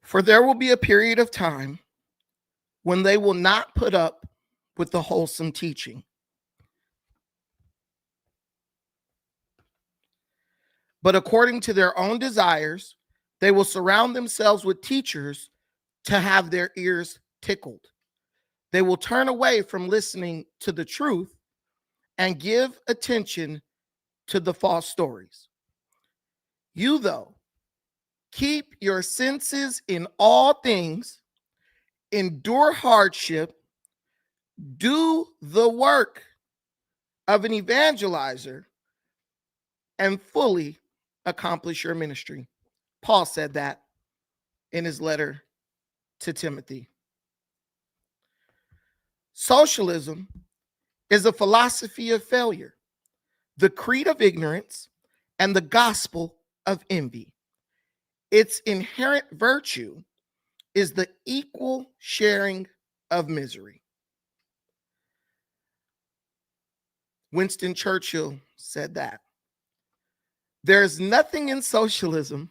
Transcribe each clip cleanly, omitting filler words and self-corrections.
For there will be a period of time when they will not put up with the wholesome teaching, but according to their own desires, they will surround themselves with teachers to have their ears tickled. They will turn away from listening to the truth and give attention to the false stories. You, though, keep your senses in all things, endure hardship, do the work of an evangelizer, and fully accomplish your ministry. Paul said that in his letter to Timothy. Socialism is a philosophy of failure, the creed of ignorance, and the gospel of envy. Its inherent virtue is the equal sharing of misery. Winston Churchill said that. There's nothing in socialism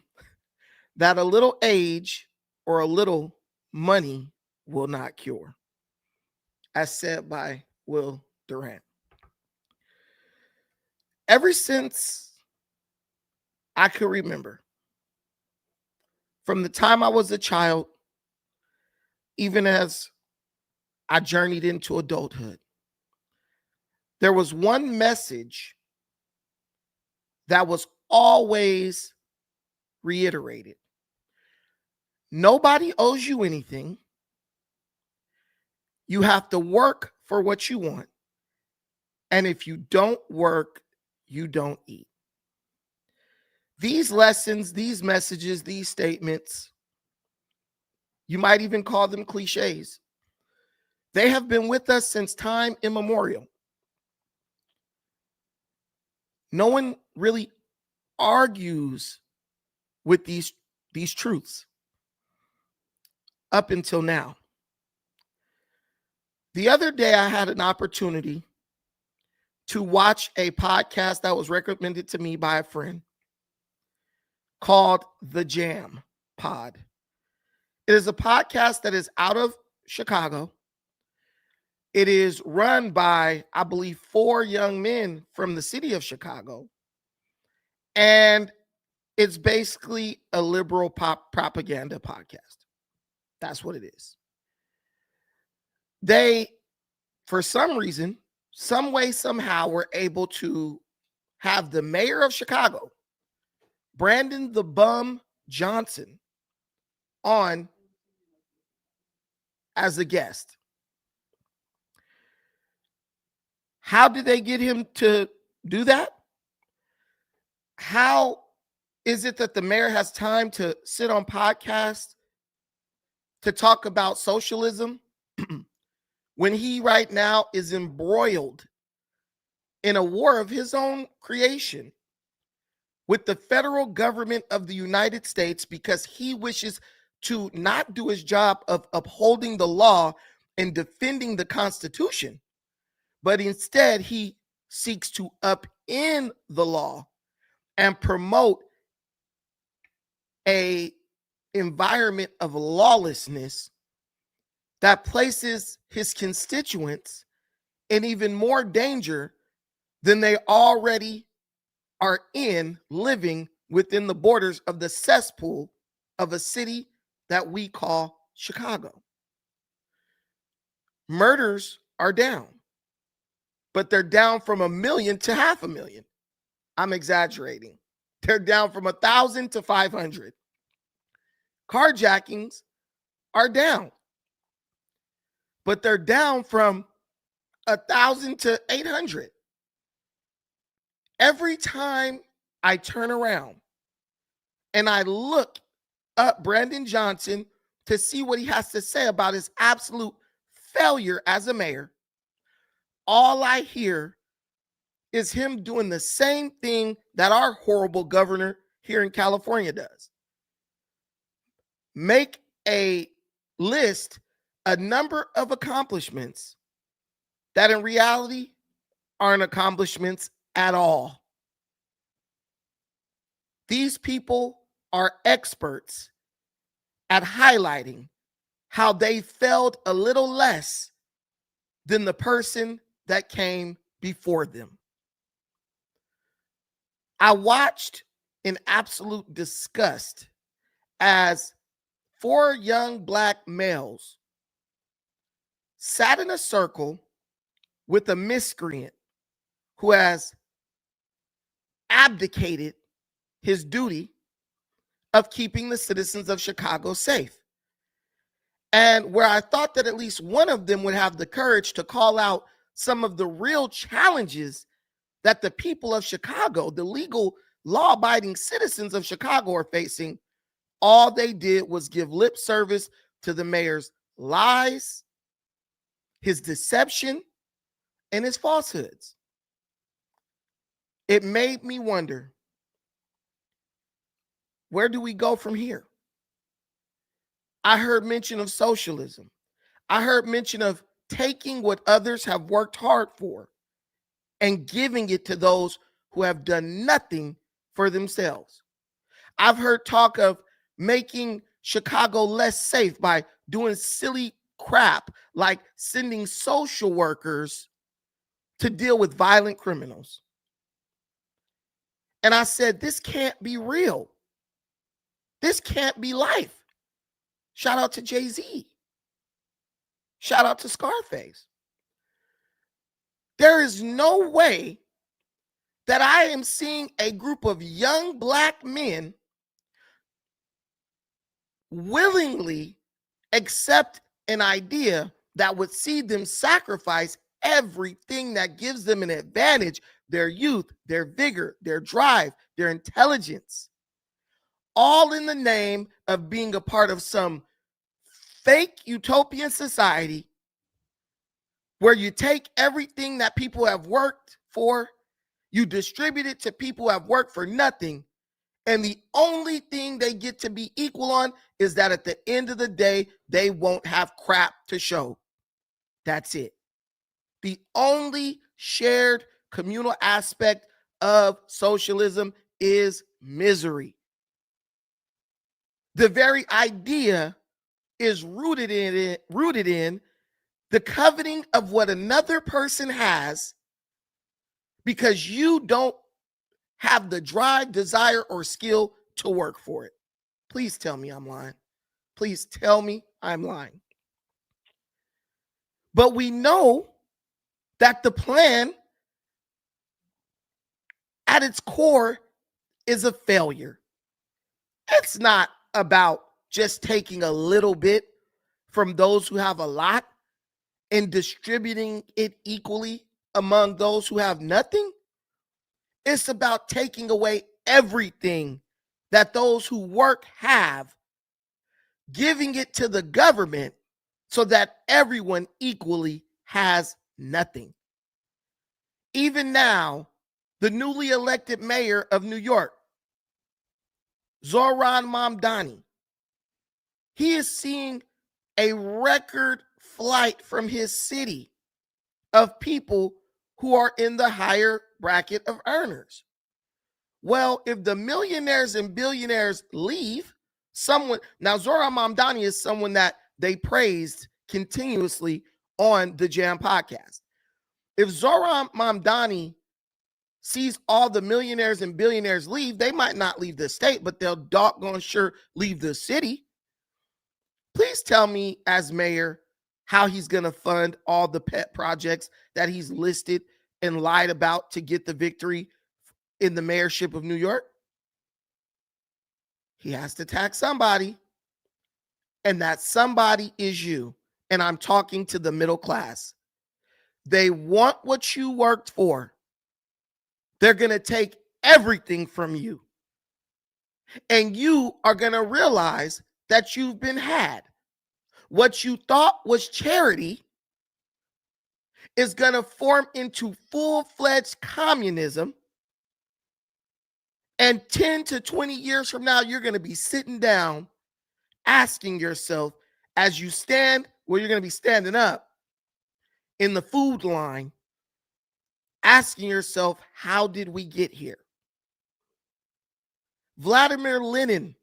that a little age or a little money will not cure, as said by Will Durant. Ever since I could remember, from the time I was a child, even as I journeyed into adulthood, there was one message that was always reiterated. Nobody owes you anything. You have to work for what you want. And if you don't work, you don't eat. These lessons, these messages, these statements, you might even call them cliches. They have been with us since time immemorial. No one really argues with these truths up until now. The other day, I had an opportunity to watch a podcast that was recommended to me by a friend called The Jam Pod. It is a podcast that is out of Chicago. It is run by, I believe, 4 young men from the city of Chicago. And it's basically a liberal pop propaganda podcast. That's what it is. They, for some reason, some way, somehow, were able to have the mayor of Chicago, Brandon the Bum Johnson, on as a guest. How did they get him to do that? How is it that the mayor has time to sit on podcasts to talk about socialism when he right now is embroiled in a war of his own creation with the federal government of the United States because he wishes to not do his job of upholding the law and defending the Constitution, but instead he seeks to upend the law and promote a environment of lawlessness that places his constituents in even more danger than they already are in, living within the borders of the cesspool of a city that we call Chicago. Murders are down, but they're down from 1 million to 500,000. I'm exaggerating. They're down from 1,000 to 500. Carjackings are down, but they're down from 1,000 to 800. Every time I turn around and I look up Brandon Johnson to see what he has to say about his absolute failure as a mayor, all I hear is him doing the same thing that our horrible governor here in California does. Make a list, a number of accomplishments that in reality aren't accomplishments at all. These people are experts at highlighting how they felt a little less than the person that came before them. I watched in absolute disgust as four young black males sat in a circle with a miscreant who has abdicated his duty of keeping the citizens of Chicago safe. And where I thought that at least one of them would have the courage to call out some of the real challenges that the people of Chicago, the legal, law abiding citizens of Chicago, are facing, all they did was give lip service to the mayor's lies, his deception, and his falsehoods. It made me wonder, where do we go from here? I heard mention of socialism. I heard mention of taking what others have worked hard for and giving it to those who have done nothing for themselves. I've heard talk of making Chicago less safe by doing silly crap like sending social workers to deal with violent criminals. And I said, this can't be real. This can't be life. Shout out to Jay-Z. Shout out to Scarface. There is no way that I am seeing a group of young black men willingly accept an idea that would see them sacrifice everything that gives them an advantage, their youth, their vigor, their drive, their intelligence, all in the name of being a part of some fake utopian society where you take everything that people have worked for, you distribute it to people who have worked for nothing, and the only thing they get to be equal on is that at the end of the day, they won't have crap to show. That's it. The only shared communal aspect of socialism is misery. The very idea is rooted in the coveting of what another person has because you don't have the drive, desire, or skill to work for it. Please tell me I'm lying. Please tell me I'm lying. But we know that the plan at its core is a failure. It's not about just taking a little bit from those who have a lot and distributing it equally among those who have nothing. It's about taking away everything that those who work have, giving it to the government so that everyone equally has nothing. Even now, the newly elected mayor of New York, Zohran Mamdani, he is seeing a record flight from his city of people who are in the higher bracket of earners. Well, if the millionaires and billionaires leave, now Zohran Mamdani is someone that they praised continuously on the Jam podcast. If Zohran Mamdani sees all the millionaires and billionaires leave, they might not leave the state, but they'll doggone sure leave the city. Please tell me, as mayor, how he's going to fund all the pet projects that he's listed and lied about to get the victory in the mayorship of New York. He has to tax somebody, and that somebody is you. And I'm talking to the middle class. They want what you worked for. They're going to take everything from you. And you are going to realize that you've been had. What you thought was charity is going to form into full-fledged communism. And 10 to 20 years from now, you're going to be sitting down asking yourself, as you stand, well, you're going to be standing up in the food line, asking yourself, how did we get here? Vladimir Lenin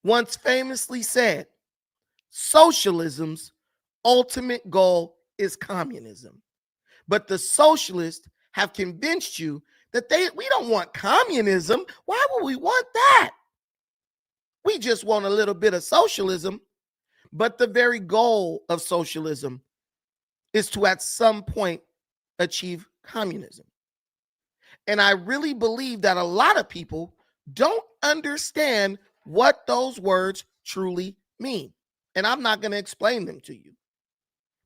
once famously said, socialism's ultimate goal is communism. But the socialists have convinced you that we don't want communism. Why would we want that? We just want a little bit of socialism. But the very goal of socialism is to at some point achieve communism. And I really believe that a lot of people don't understand what those words truly mean. And I'm not going to explain them to you.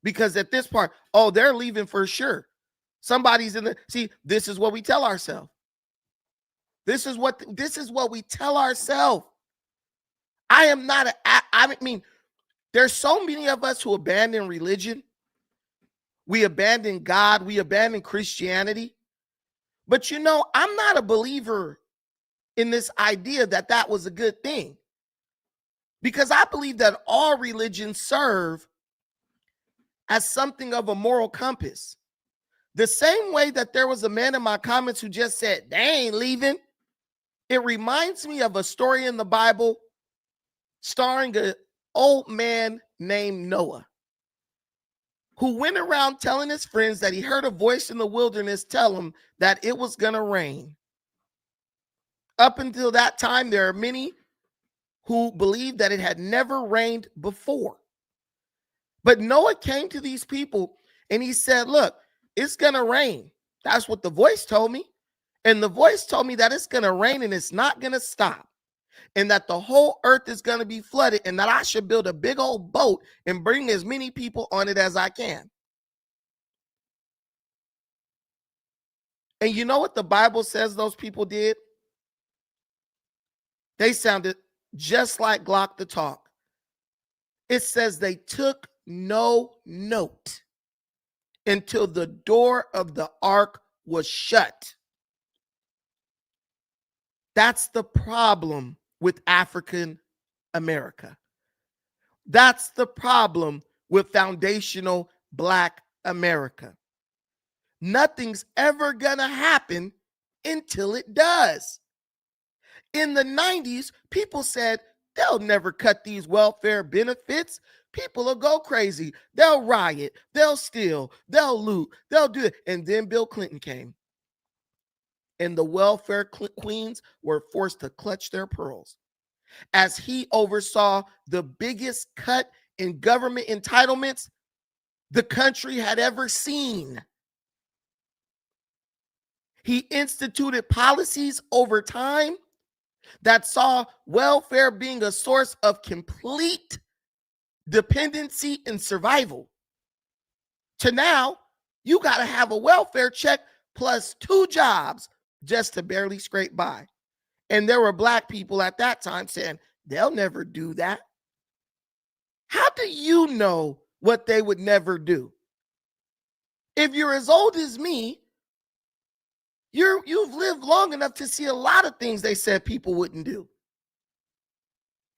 Because at this part, oh, they're leaving for sure. Somebody's in the, see, this is what we tell ourselves. This is what we tell ourselves. I mean, there's so many of us who abandon religion. We abandon God. We abandon Christianity. But you know, I'm not a believer in this idea that that was a good thing. Because I believe that all religions serve as something of a moral compass. The same way that there was a man in my comments who just said, they ain't leaving. It reminds me of a story in the Bible starring an old man named Noah, who went around telling his friends that he heard a voice in the wilderness tell him that it was going to rain. Up until that time, there are many who believed that it had never rained before. But Noah came to these people and he said, look, it's going to rain. That's what the voice told me. And the voice told me that it's going to rain and it's not going to stop. And that the whole earth is going to be flooded and that I should build a big old boat and bring as many people on it as I can. And you know what the Bible says those people did? They sounded just like Glock the Talk. It says they took no note until the door of the ark was shut. That's the problem with African America. That's the problem with foundational Black America. Nothing's ever gonna happen until it does. In the 90s, people said they'll never cut these welfare benefits. People will go crazy. They'll riot. They'll steal. They'll loot. They'll do it. And then Bill Clinton came. And the welfare queens were forced to clutch their pearls as he oversaw the biggest cut in government entitlements the country had ever seen. He instituted policies over time that saw welfare being a source of complete dependency and survival. To now, you got to have a welfare check plus 2 jobs just to barely scrape by. And there were Black people at that time saying, they'll never do that. How do you know what they would never do? If you're as old as me, you've lived long enough to see a lot of things they said people wouldn't do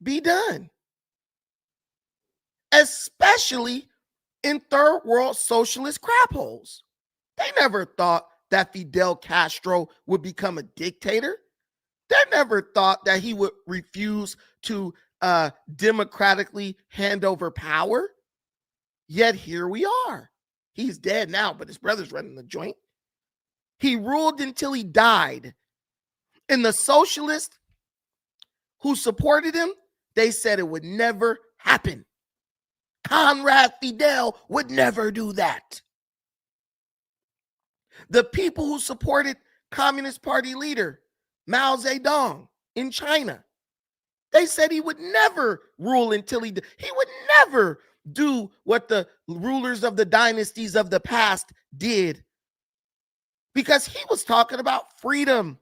be done. Especially in third world socialist crap holes. They never thought that Fidel Castro would become a dictator. They never thought that he would refuse to democratically hand over power. Yet here we are. He's dead now, but his brother's running the joint. He ruled until he died. And the socialists who supported him, they said it would never happen. Conrad Fidel would never do that. The people who supported Communist Party leader Mao Zedong in China, they said he would never rule until he would never do what the rulers of the dynasties of the past did. Because he was talking about freedom,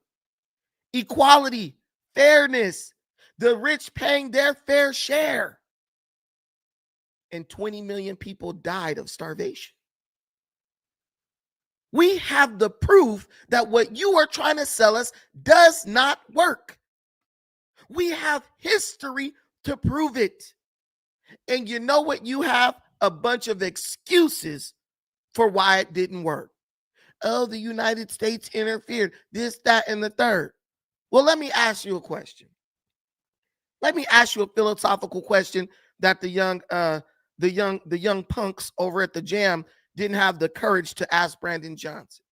equality, fairness, the rich paying their fair share. And 20 million people died of starvation. We have the proof that what you are trying to sell us does not work. We have history to prove it. And you know what you have? A bunch of excuses for why it didn't work. Oh, the United States interfered, this, that, and the third. Well, let me ask you a question. Let me ask you a philosophical question that the young punks over at the Jam didn't have the courage to ask Brandon Johnson.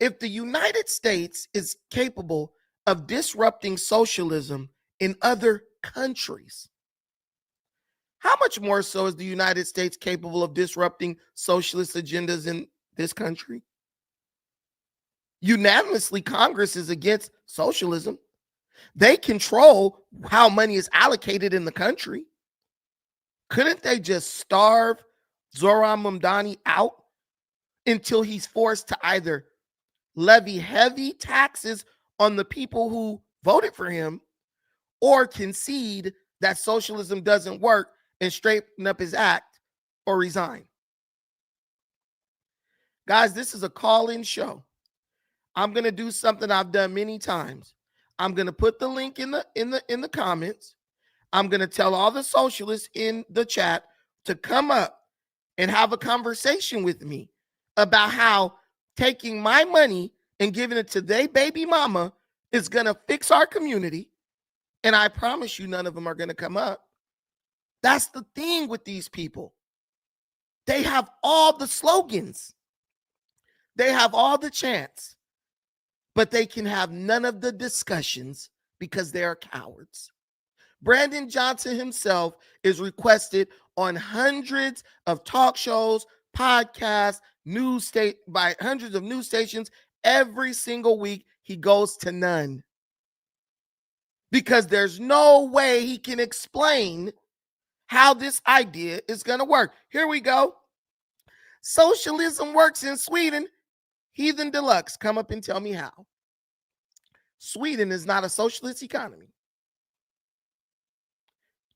If the United States is capable of disrupting socialism in other countries, how much more so is the United States capable of disrupting socialist agendas in this country? Unanimously, Congress is against socialism. They control how money is allocated in the country. Couldn't they just starve Zoran Mamdani out until he's forced to either levy heavy taxes on the people who voted for him or concede that socialism doesn't work and straighten up his act or resign? Guys, this is a call-in show. I'm going to do something I've done many times. I'm going to put the link in the comments. I'm going to tell all the socialists in the chat to come up and have a conversation with me about how taking my money and giving it to their baby mama is going to fix our community. And I promise you, none of them are going to come up. That's the thing with these people. They have all the slogans. They have all the chants, but they can have none of the discussions because they are cowards. Brandon Johnson himself is requested on hundreds of talk shows, podcasts, by hundreds of news stations. Every single week, he goes to none because there's no way he can explain how this idea is going to work. Here we go. Socialism works in Sweden. Heathen Deluxe, come up and tell me how. Sweden is not a socialist economy.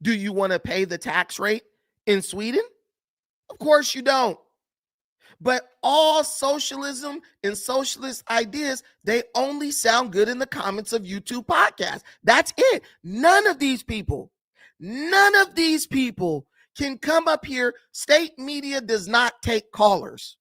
Do you want to pay the tax rate in Sweden? Of course you don't. But all socialism and socialist ideas, they only sound good in the comments of YouTube podcasts. That's it. None of these people can come up here. State media does not take callers.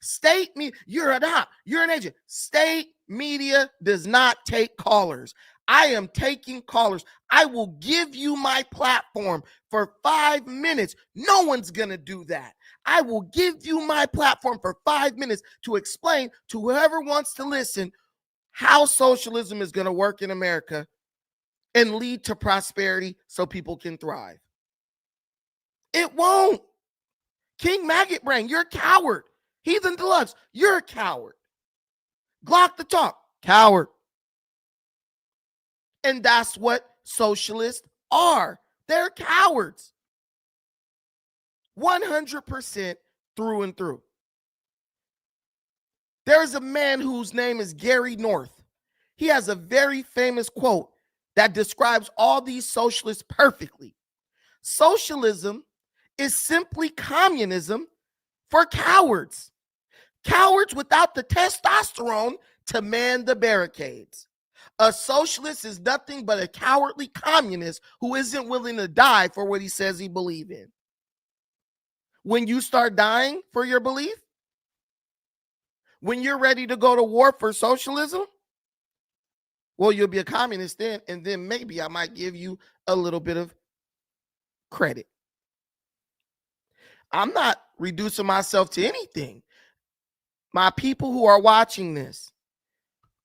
State media, you're an agent. State media does not take callers. I am taking callers. I will give you my platform for 5 minutes. No one's going to do that. I will give you my platform for 5 minutes to explain to whoever wants to listen how socialism is going to work in America and lead to prosperity so people can thrive. It won't. King Maggot Brain, you're a coward. Heathen Deluxe, you're a coward. Glock the Talk, coward. And that's what socialists are. They're cowards. 100% through and through. There's a man whose name is Gary North. He has a very famous quote that describes all these socialists perfectly. Socialism is simply communism for cowards. Cowards without the testosterone to man the barricades. A socialist is nothing but a cowardly communist who isn't willing to die for what he says he believes in. When you start dying for your belief, when you're ready to go to war for socialism, well, you'll be a communist then, and then maybe I might give you a little bit of credit. I'm not reducing myself to anything. My people who are watching this,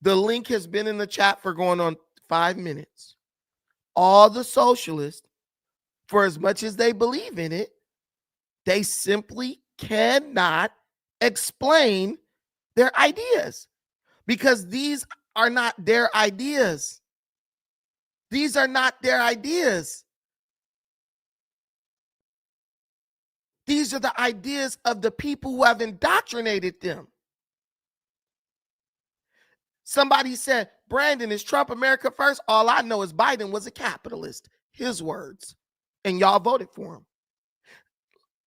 the link has been in the chat for going on 5 minutes. All the socialists, for as much as they believe in it, they simply cannot explain their ideas because these are not their ideas. These are not their ideas. These are the ideas of the people who have indoctrinated them. Somebody said, Brandon, is Trump America first? All I know is Biden was a capitalist. His words. And y'all voted for him.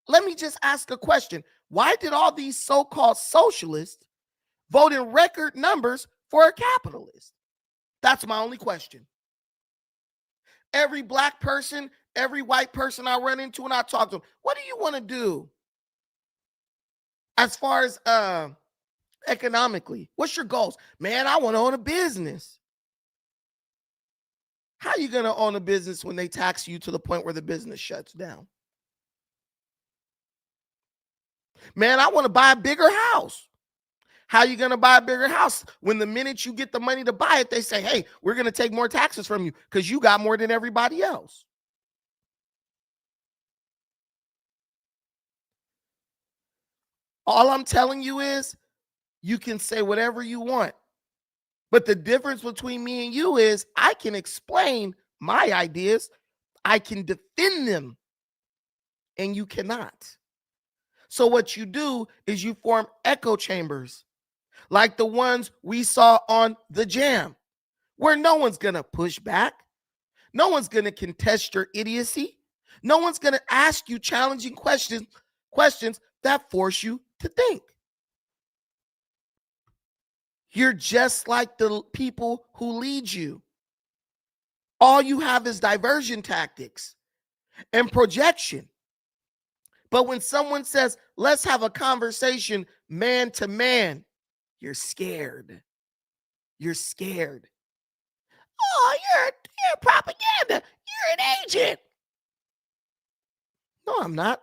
Let me just ask a question. Why did all these so-called socialists vote in record numbers for a capitalist? That's my only question. Every black person, every white person I run into and I talk to them, what do you want to do? As far as economically, what's your goals? Man, I want to own a business. How are you going to own a business when they tax you to the point where the business shuts down? Man, I want to buy a bigger house. How are you going to buy a bigger house when the minute you get the money to buy it, they say, hey, we're going to take more taxes from you because you got more than everybody else? All I'm telling you is you can say whatever you want. But the difference between me and you is I can explain my ideas, I can defend them, and you cannot. So what you do is you form echo chambers like the ones we saw on The Jam, where no one's going to push back. No one's going to contest your idiocy. No one's going to ask you challenging questions that force you to think. You're just like the people who lead you. All you have is diversion tactics and projection. But when someone says, let's have a conversation man to man, you're scared. You're scared. Oh, you're propaganda. You're an agent. No, I'm not.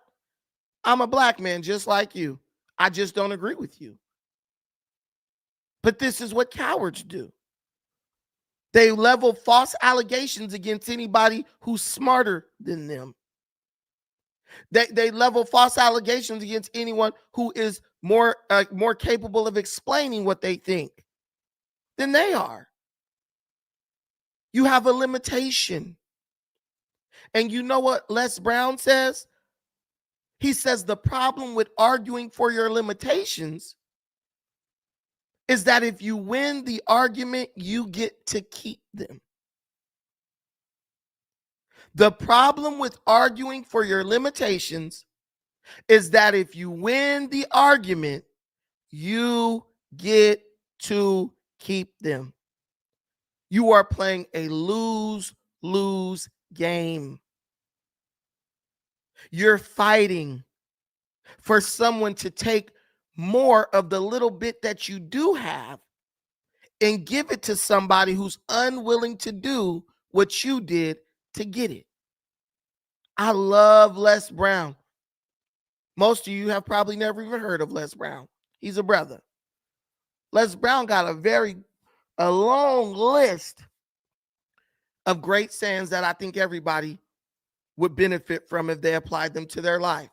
I'm a black man just like you. I just don't agree with you. But this is what cowards do. They level false allegations against anybody who's smarter than them. They level false allegations against anyone who is more capable of explaining what they think than they are. You have a limitation. And you know what Les Brown says? He says the problem with arguing for your limitations is that if you win the argument, you get to keep them. The problem with arguing for your limitations is that if you win the argument, you get to keep them. You are playing a lose-lose game. You're fighting for someone to take more of the little bit that you do have and give it to somebody who's unwilling to do what you did to get it. I love Les Brown. Most of you have probably never even heard of Les Brown. He's a brother. Les Brown got a long list of great sayings that I think everybody would benefit from if they applied them to their life.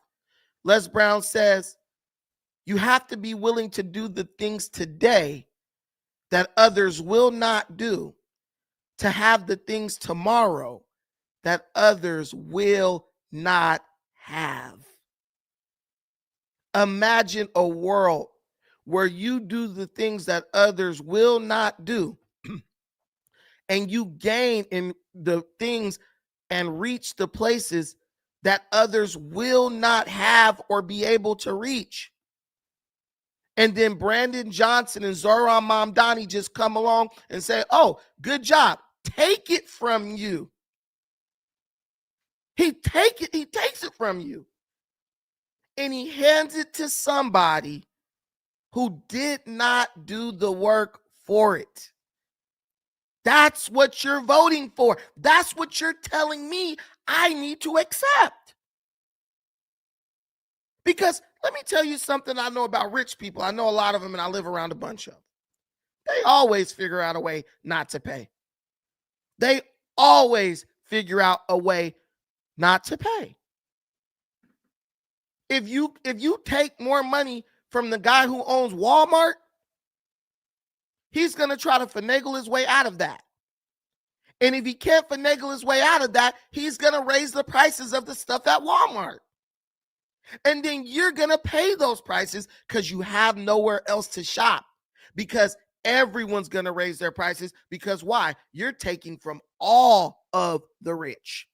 Les Brown says, you have to be willing to do the things today that others will not do to have the things tomorrow that others will not have. Imagine a world where you do the things that others will not do and you gain in the things and reach the places that others will not have or be able to reach. And then Brandon Johnson and Zoran Mamdani just come along and say, oh, good job. Take it from you. He takes it from you. And he hands it to somebody who did not do the work for it. That's what you're voting for. That's what you're telling me I need to accept. Because let me tell you something I know about rich people. I know a lot of them and I live around a bunch of them. They always figure out a way not to pay. They always figure out a way not to pay. If you take more money from the guy who owns Walmart, he's going to try to finagle his way out of that. And if he can't finagle his way out of that, he's going to raise the prices of the stuff at Walmart. And then you're going to pay those prices because you have nowhere else to shop. Because everyone's going to raise their prices. Because why? You're taking from all of the rich.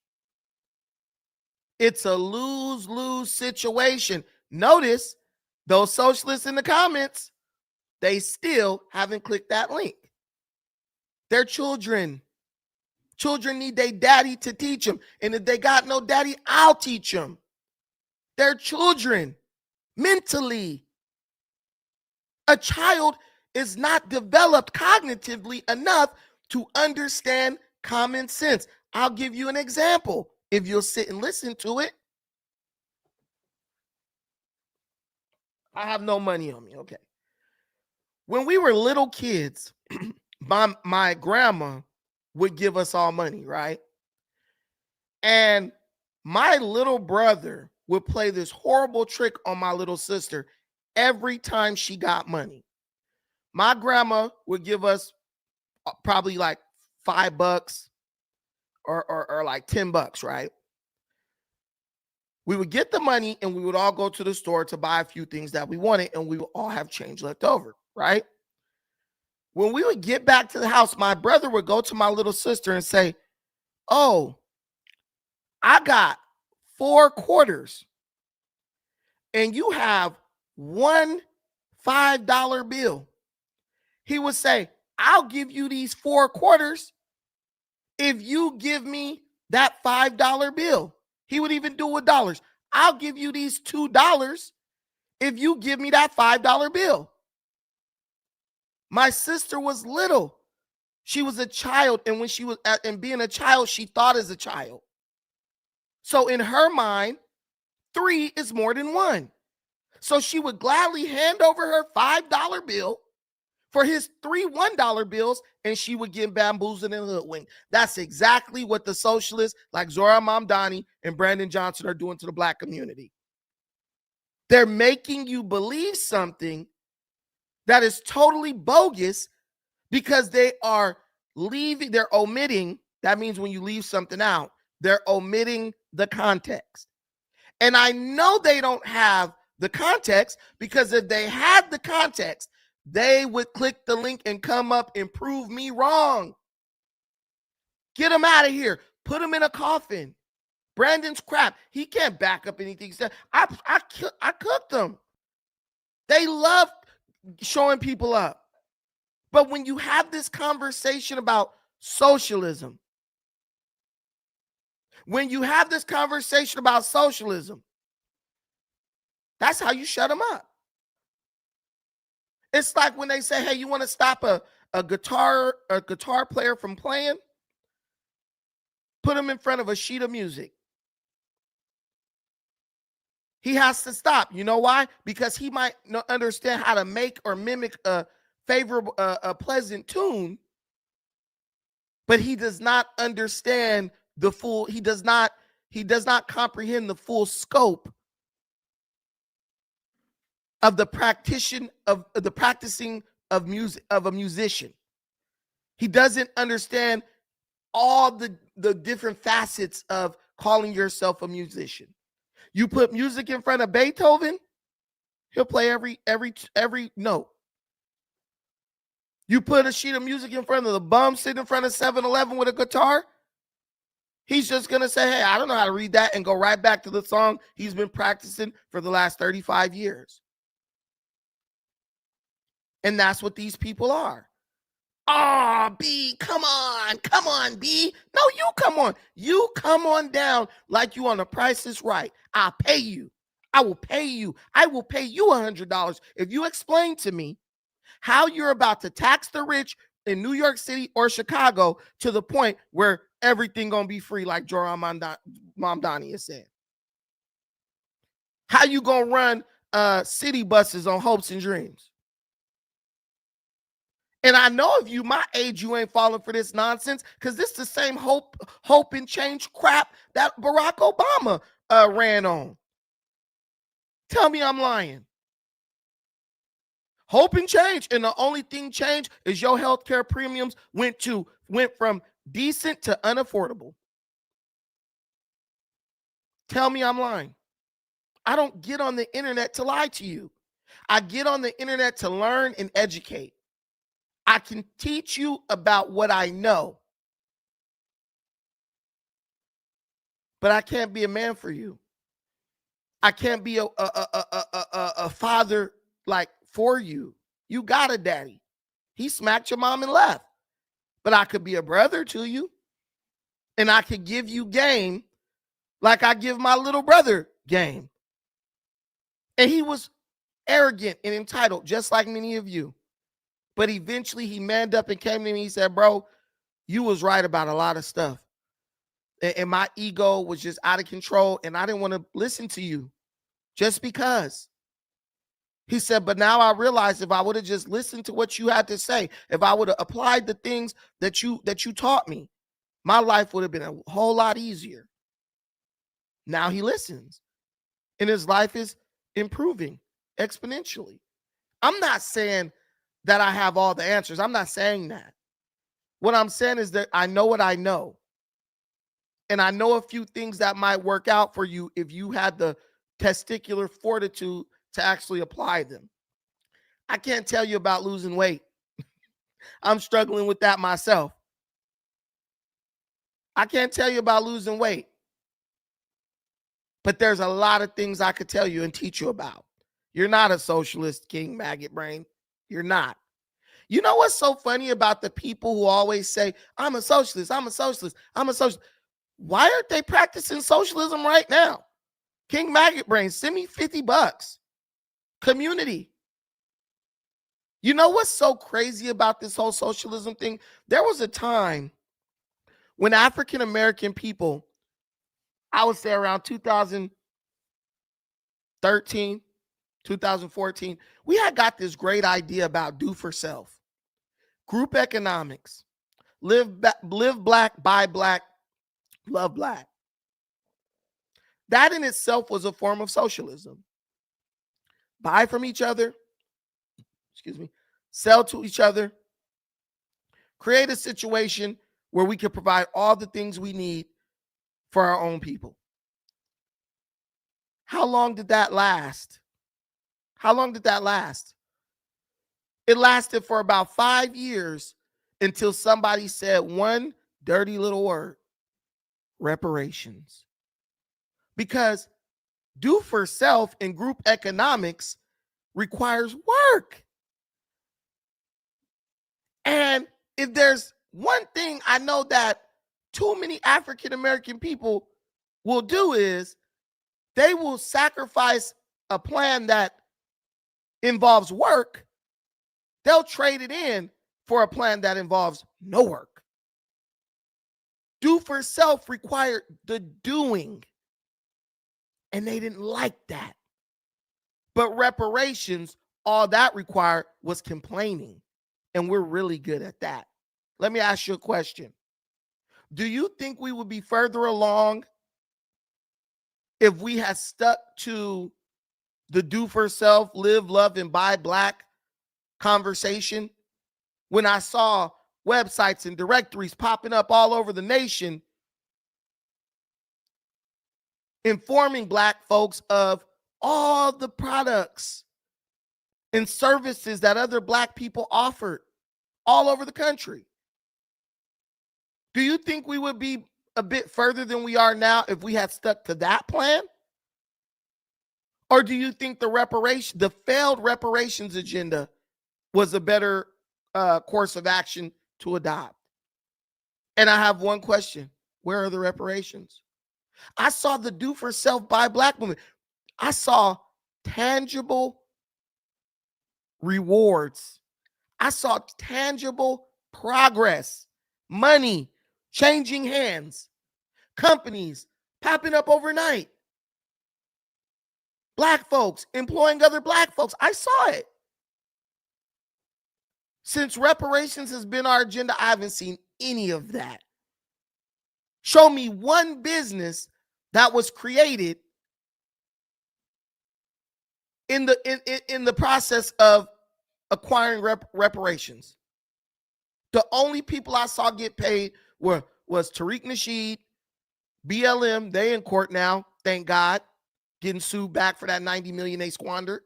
It's a lose-lose situation. Notice those socialists in the comments, they still haven't clicked that link. They're children. Children need their daddy to teach them. And if they got no daddy, I'll teach them. They're children mentally. A child is not developed cognitively enough to understand common sense. I'll give you an example if you'll sit and listen to it. I have no money on me. Okay. When we were little kids, my grandma would give us all money, right? And my little brother would play this horrible trick on my little sister every time she got money. My grandma would give us probably like $5 or like $10, right? We would get the money and we would all go to the store to buy a few things that we wanted, and we would all have change left over, right? When we would get back to the house, my brother would go to my little sister and say, "Oh, I got 4 quarters and you have one $5 bill." He would say, "I'll give you these 4 quarters if you give me that $5 bill." He would even do it with dollars. "I'll give you these $2 if you give me that $5 bill." My sister was little. She was a child. And when she was, and being a child, she thought as a child. So in her mind, 3 is more than 1. So she would gladly hand over her $5 bill for his 3 $1 bills, and she would get bamboozled and hoodwinked. That's exactly what the socialists like Zora Mamdani and Brandon Johnson are doing to the Black community. They're making you believe something that is totally bogus because they're omitting. That means when you leave something out, they're omitting the context. And I know they don't have the context, because if they had the context, they would click the link and come up and prove me wrong. Get him out of here. Put him in a coffin. Brandon's crap. He can't back up anything. I cooked them. They love showing people up. But when you have this conversation about socialism, that's how you shut them up. It's like when they say, "Hey, you want to stop a guitar player from playing? Put him in front of a sheet of music. He has to stop." You know why? Because he might not understand how to make or mimic a favorable, a pleasant tune, but he does not understand the full. He does not comprehend the full scope of the practicing of music, of a musician. He doesn't understand all the different facets of calling yourself a musician. You put music in front of Beethoven, he'll play every note. You put a sheet of music in front of the bum sitting in front of 7-Eleven with a guitar, he's just going to say, "Hey, I don't know how to read that," and go right back to the song he's been practicing for the last 35 years. And that's what these people are. "Oh, B, come on, B." No, you come on. You come on down like you on The Price is Right. I'll pay you. I will pay you. I will pay you $100 if you explain to me how you're about to tax the rich in New York City or Chicago to the point where everything gonna be free, like Joram Mamdani has said. How you gonna run city buses on hopes and dreams? And I know if you my age, you ain't falling for this nonsense, because this is the same hope and change crap that Barack Obama ran on. Tell me I'm lying. Hope and change, and the only thing changed is your healthcare premiums went from decent to unaffordable. Tell me I'm lying. I don't get on the internet to lie to you. I get on the internet to learn and educate. I can teach you about what I know, but I can't be a man for you. I can't be a father like for you. You got a daddy. He smacked your mom and left. But I could be a brother to you, and I could give you game like I give my little brother game. And he was arrogant and entitled, just like many of you. But eventually he manned up and came to me and he said, "Bro, You was right about a lot of stuff. And my ego was just out of control, and I didn't want to listen to you just because. He said, but now I realize if I would have just listened to what you had to say, if I would have applied the things that you taught me, my life would have been a whole lot easier. Now he listens, and his life is improving exponentially. I'm not saying that I have all the answers. I'm not saying that. What I'm saying is that I know what I know. And I know a few things that might work out for you if you had the testicular fortitude to actually apply them. I can't tell you about losing weight. I'm struggling with that myself. I can't tell you about losing weight. But there's a lot of things I could tell you and teach you about. You're not a socialist, King Maggot Brain. You're not. You know what's so funny about the people who always say, I'm a socialist, I'm a socialist, I'm a socialist? Why aren't they practicing socialism right now? King Maggot Brain, send me $50. Community. You know what's so crazy about this whole socialism thing? There was a time when African American people, I would say around 2013, 2014, we had got this great idea about do for self, group economics, live black, buy black, love black. That in itself was a form of socialism. Buy from each other, sell to each other, create a situation where we can provide all the things we need for our own people. How long did that last? How long did that last? It lasted for about 5 years until somebody said one dirty little word: reparations. Because do for self in group economics requires work. And if there's one thing I know that too many African American people will do is they will sacrifice a plan that involves work. They'll trade it in for a plan that involves no work. Do for self required the doing, and they didn't like that. But reparations, all that required was complaining, and we're really good at that. Let me ask you a question. Do you think we would be further along if we had stuck to the do for self, live, love, and buy black conversation? When I saw websites and directories popping up all over the nation informing black folks of all the products and services that other black people offered all over the country. Do you think we would be a bit further than we are now if we had stuck to that plan? Or do you think the failed reparations agenda was a better course of action to adopt? And I have one question. Where are the reparations? I saw the do for self by black women. I saw tangible rewards. I saw tangible progress, money changing hands, companies popping up overnight, black folks employing other black folks. I saw it. Since reparations has been our agenda, I haven't seen any of that. Show me one business that was created in the process of acquiring reparations. The only people I saw get paid was Tariq Nasheed, BLM. They in court now, thank God, getting sued back for that $90 million they squandered.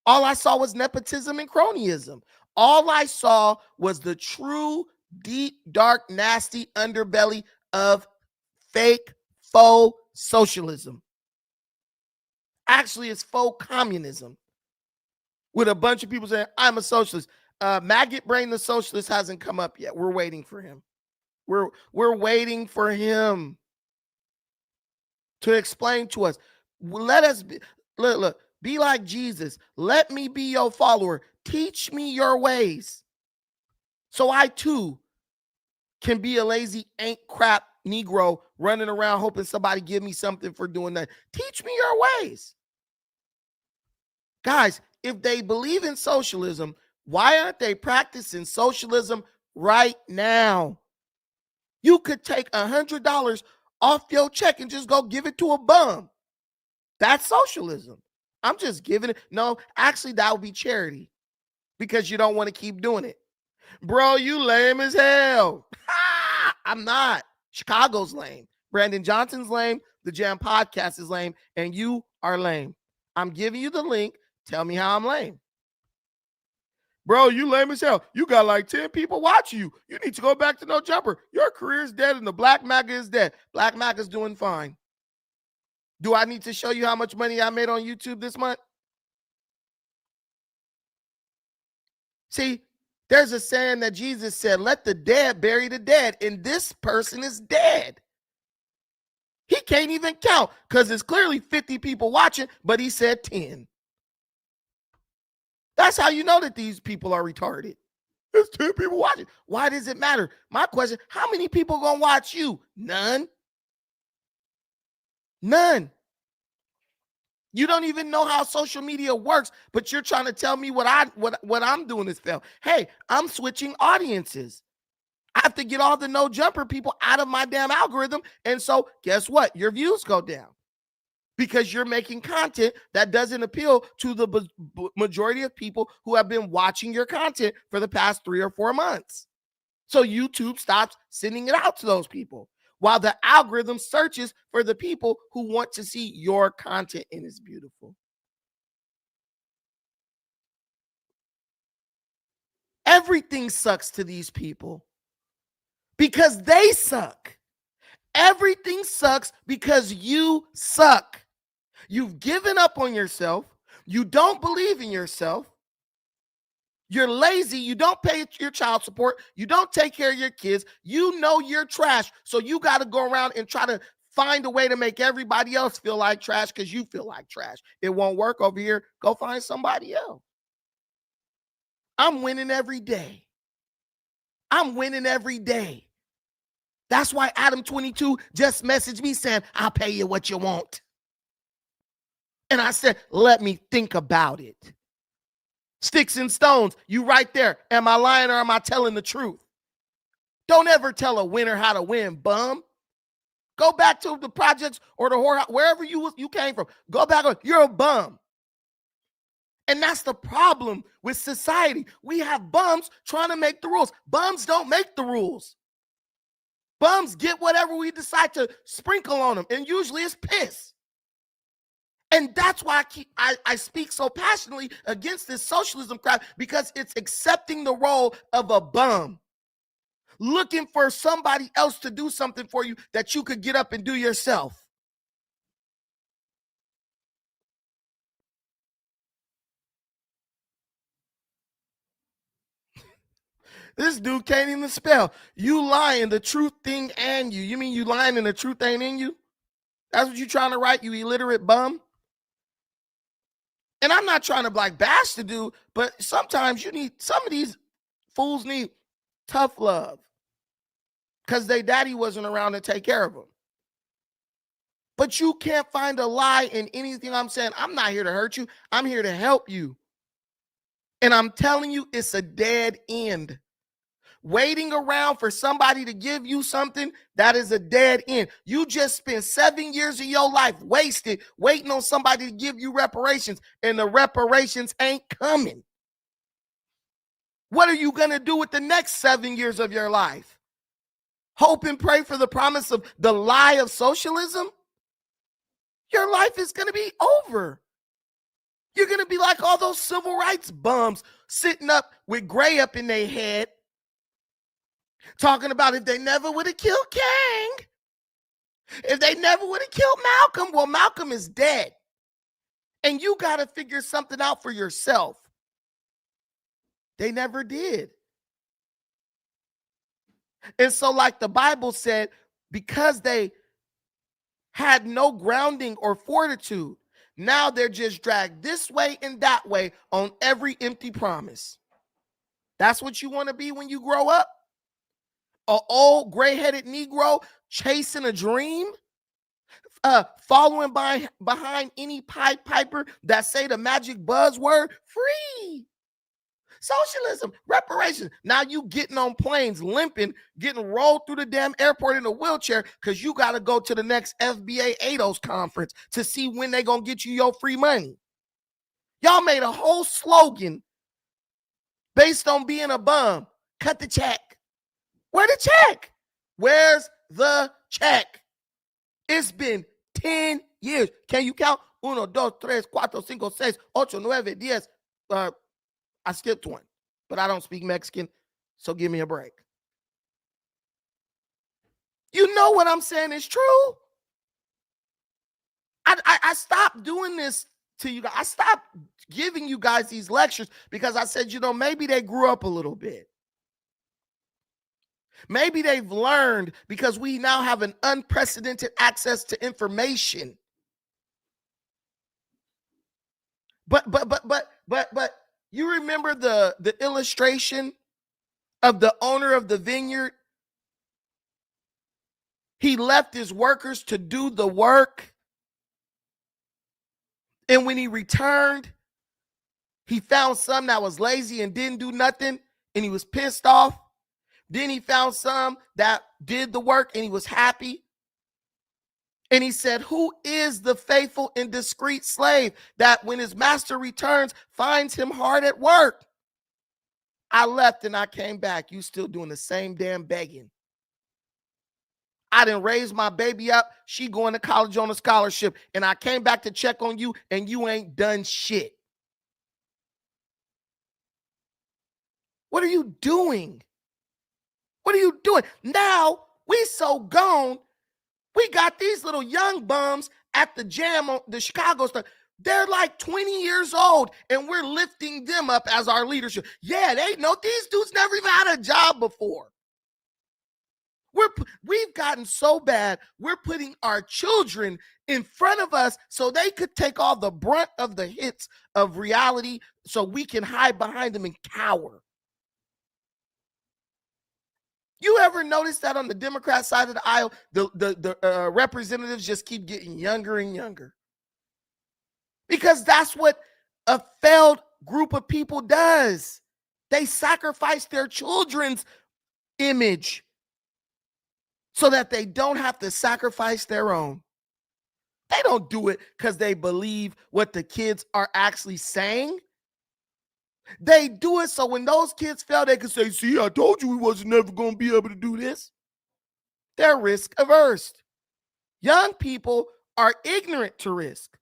All I saw was nepotism and cronyism. All I saw was the true, deep, dark, nasty underbelly of fake, faux socialism. Actually, it's faux communism with a bunch of people saying, I'm a socialist. Maggot Brain, the socialist, hasn't come up yet. We're waiting for him. We're waiting for him to explain to us. Let us be, look, be like Jesus. Let me be your follower. Teach me your ways, so I too can be a lazy ain't crap Negro running around hoping somebody give me something for doing that. Teach me your ways. Guys, if they believe in socialism, why aren't they practicing socialism right now? You could take $100 off your check and just go give it to a bum. That's socialism. I'm just giving it. No, actually, that would be charity because you don't want to keep doing it. Bro, you lame as hell. I'm not. Chicago's lame. Brandon Johnson's lame. The Jam Podcast is lame. And you are lame. I'm giving you the link. Tell me how I'm lame. Bro, you lame as hell. You got like 10 people watching you. You need to go back to No Jumper. Your career is dead and the Black MAGA is dead. Black MAGA is doing fine. Do I need to show you how much money I made on YouTube this month? See, there's a saying that Jesus said, let the dead bury the dead, and this person is dead. He can't even count because there's clearly 50 people watching, but he said 10. That's how you know that these people are retarded. There's 10 people watching. Why does it matter? My question, how many people gonna watch you? None. None. You don't even know how social media works, but you're trying to tell me what I'm doing is fail. Hey, I'm switching audiences. I have to get all the No Jumper people out of my damn algorithm. And so guess what? Your views go down because you're making content that doesn't appeal to the majority of people who have been watching your content for the past 3 or 4 months. So YouTube stops sending it out to those people while the algorithm searches for the people who want to see your content, and it's beautiful. Everything sucks to these people because they suck. Everything sucks because you suck. You've given up on yourself. You don't believe in yourself. You're lazy. You don't pay your child support. You don't take care of your kids. You know you're trash. So you got to go around and try to find a way to make everybody else feel like trash because you feel like trash. It won't work over here. Go find somebody else. I'm winning every day. I'm winning every day. That's why Adam22 just messaged me saying, I'll pay you what you want. And I said, let me think about it. Sticks and stones, you right there. Am I lying or am I telling the truth? Don't ever tell a winner how to win, bum. Go back to the projects or the whorehouse, wherever you came from. Go back. You're a bum. And that's the problem with society. We have bums trying to make the rules. Bums don't make the rules. Bums get whatever we decide to sprinkle on them. And usually it's piss. And that's why I speak so passionately against this socialism crap, because it's accepting the role of a bum, looking for somebody else to do something for you that you could get up and do yourself. This dude can't even spell. You lying, the truth thing and you. You mean you lying and the truth ain't in you? That's what you trying to write, you illiterate bum? And I'm not trying to like bash the dude, but sometimes you need, some of these fools need tough love because their daddy wasn't around to take care of them. But you can't find a lie in anything I'm saying. I'm not here to hurt you. I'm here to help you. And I'm telling you, it's a dead end. Waiting around for somebody to give you something, that is a dead end. You just spent 7 years of your life wasted waiting on somebody to give you reparations, and the reparations ain't coming. What are you going to do with the next 7 years of your life? Hope and pray for the promise of the lie of socialism? Your life is going to be over. You're going to be like all those civil rights bums sitting up with gray up in their head, talking about if they never would have killed King, if they never would have killed Malcolm. Well, Malcolm is dead. And you got to figure something out for yourself. They never did. And so, like the Bible said, because they had no grounding or fortitude, now they're just dragged this way and that way on every empty promise. That's what you want to be when you grow up? An old gray-headed Negro chasing a dream, following behind any Pied Piper that say the magic buzzword, free. Socialism, reparations. Now you getting on planes, limping, getting rolled through the damn airport in a wheelchair because you got to go to the next FBA ADOS conference to see when they going to get you your free money. Y'all made a whole slogan based on being a bum. Cut the check. Where the check? Where's the check? It's been 10 years. Can you count? 1, 2, 3, 4, 5, 6, 8, 9, 10. I skipped one, but I don't speak Mexican, so give me a break. You know what I'm saying is true. I stopped doing this to you guys. I stopped giving you guys these lectures because I said, maybe they grew up a little bit. Maybe they've learned because we now have an unprecedented access to information. But you remember the illustration of the owner of the vineyard? He left his workers to do the work. And when he returned, he found some that was lazy and didn't do nothing, and he was pissed off. Then he found some that did the work, and he was happy. And he said, who is the faithful and discreet slave that when his master returns, finds him hard at work? I left and I came back. You still doing the same damn begging. I didn't raise my baby up. She going to college on a scholarship. And I came back to check on you and you ain't done shit. What are you doing? What are you doing? Now we so gone. We got these little young bums at the jam on the Chicago stuff. They're like 20 years old, and we're lifting them up as our leadership. Yeah, they know these dudes never even had a job before. We've gotten so bad, we're putting our children in front of us so they could take all the brunt of the hits of reality so we can hide behind them and cower. You ever notice that on the Democrat side of the aisle, the representatives just keep getting younger and younger? Because that's what a failed group of people does. They sacrifice their children's image so that they don't have to sacrifice their own. They don't do it because they believe what the kids are actually saying. They do it so when those kids fail, they can say, see, I told you we wasn't never going to be able to do this. They're risk averse. Young people are ignorant to risk.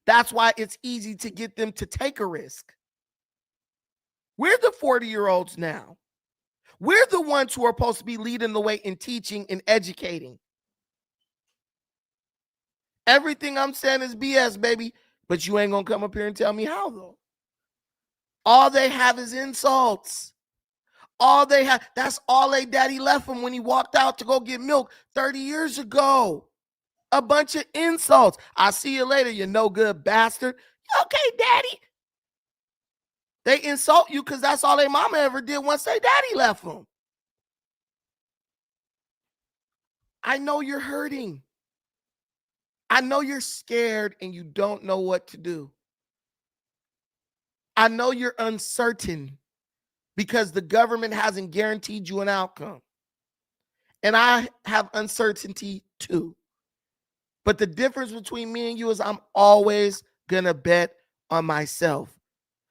That's why it's easy to get them to take a risk. We're the 40-year-olds now. We're the ones who are supposed to be leading the way in teaching and educating. Everything I'm saying is BS, baby, but you ain't going to come up here and tell me how, though. All they have is insults. All they have, that's all they daddy left him when he walked out to go get milk 30 years ago. A bunch of insults. I'll see you later, you no good bastard. Okay, daddy. They insult you because that's all their mama ever did once their daddy left them. I know you're hurting. I know you're scared and you don't know what to do. I know you're uncertain because the government hasn't guaranteed you an outcome. And I have uncertainty too. But the difference between me and you is I'm always going to bet on myself.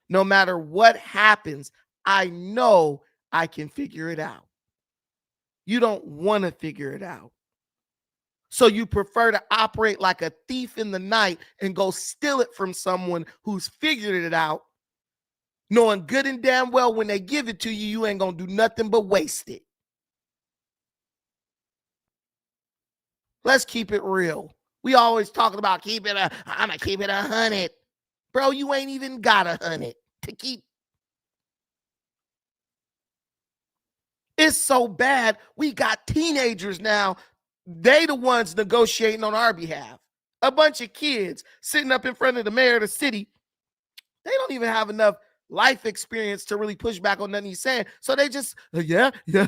No matter what happens, I know I can figure it out. You don't want to figure it out. So you prefer to operate like a thief in the night and go steal it from someone who's figured it out, knowing good and damn well when they give it to you, you ain't going to do nothing but waste it. Let's keep it real. We always talking about I'm going to keep it 100. Bro, you ain't even got 100 to keep. It's so bad. We got teenagers now. They the ones negotiating on our behalf. A bunch of kids sitting up in front of the mayor of the city. They don't even have enough life experience to really push back on nothing he's saying. So they just, yeah. Yeah.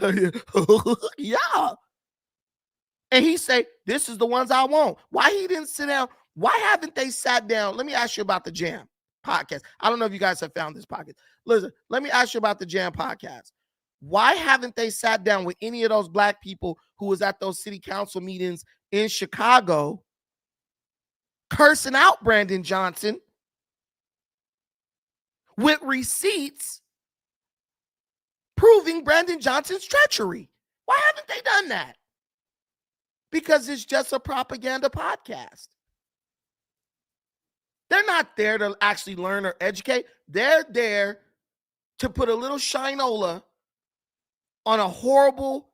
And he say, this is the ones I want. Why he didn't sit down? Why haven't they sat down? Let me ask you about the Jam podcast. I don't know if you guys have found this podcast. Listen, let me ask you about the Jam podcast. Why haven't they sat down with any of those black people who was at those city council meetings in Chicago cursing out Brandon Johnson with receipts proving Brandon Johnson's treachery? Why haven't they done that? Because it's just a propaganda podcast. They're not there to actually learn or educate. They're there to put a little shinola on a horrible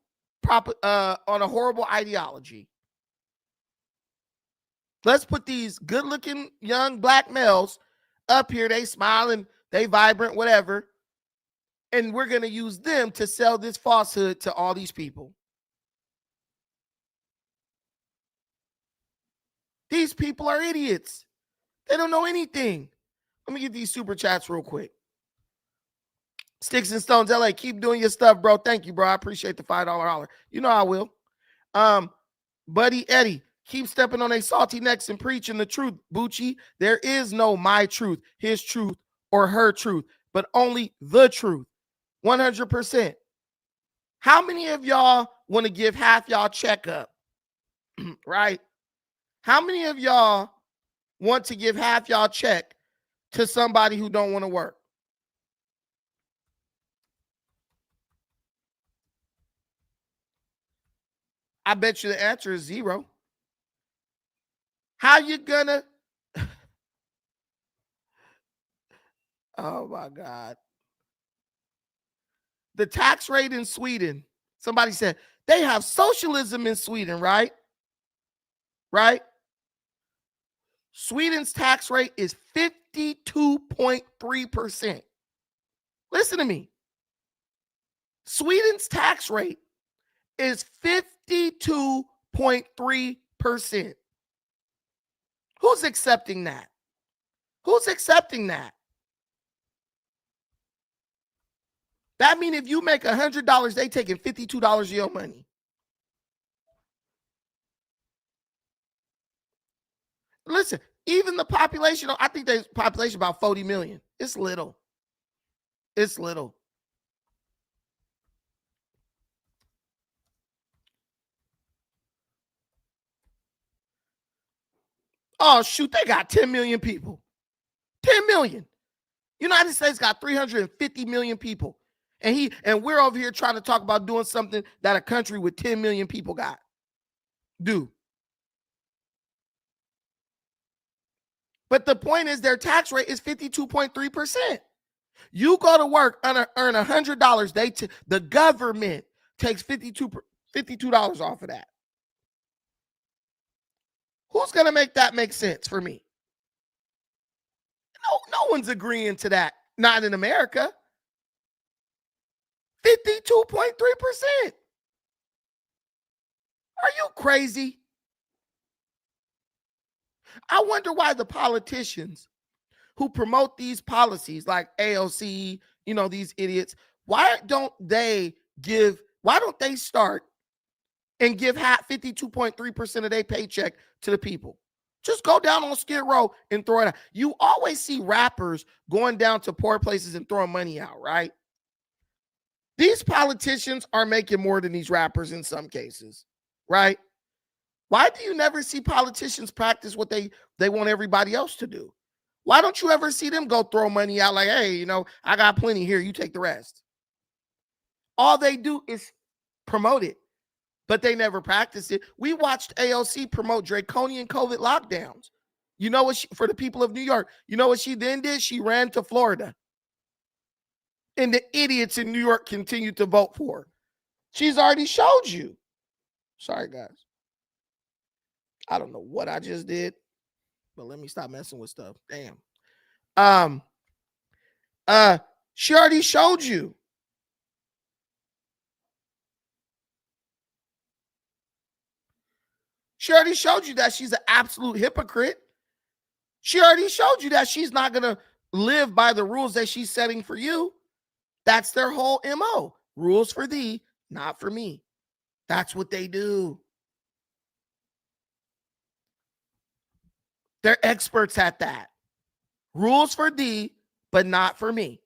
ideology. Let's put these good-looking young black males up here. They smiling, they vibrant, whatever. And we're going to use them to sell this falsehood to all these people. These people are idiots. They don't know anything. Let me get these super chats real quick. Sticks and Stones LA, keep doing your stuff, bro. Thank you, bro. I appreciate the $5 holler. You know I will. Buddy Eddie, keep stepping on a salty necks and preaching the truth, Bucci. There is no my truth, his truth, or her truth, but only the truth. 100%. How many of y'all want to give half y'all checkup? Right? How many of y'all want to give half y'all check to somebody who don't want to work? I bet you the answer is 0. How you gonna? Oh my God. The tax rate in Sweden, somebody said they have socialism in Sweden, right? Right? Sweden's tax rate is 52.3%. Listen to me. Sweden's tax rate is 52.3%. Who's accepting that? Who's accepting that? That means if you make $100, they taking $52 of your money. Listen, even the population, I think the population about 40 million. It's little. It's little. Oh, shoot, they got 10 million people. 10 million. United States got 350 million people. And we're over here trying to talk about doing something that a country with 10 million people got. Do. But the point is their tax rate is 52.3%. You go to work and earn $100, the government takes $52 off of that. Who's going to make that make sense for me? No one's agreeing to that. Not in America. 52.3%. Are you crazy? I wonder why the politicians who promote these policies like AOC, these idiots, why don't they start and give 52.3% of their paycheck to the people? Just go down on Skid Row and throw it out. You always see rappers going down to poor places and throwing money out, right? These politicians are making more than these rappers in some cases, right? Why do you never see politicians practice what they want everybody else to do? Why don't you ever see them go throw money out like, hey, I got plenty here, you take the rest? All they do is promote it, but they never practice it. We watched AOC promote draconian COVID lockdowns. You know what for the people of New York, you know what she then did? She ran to Florida. And the idiots in New York continue to vote for her. She's already showed you. Sorry, guys. I don't know what I just did, but let me stop messing with stuff. Damn. She already showed you. She already showed you that she's an absolute hypocrite. She already showed you that she's not going to live by the rules that she's setting for you. That's their whole MO. Rules for thee, not for me. That's what they do. They're experts at that. Rules for thee, but not for me.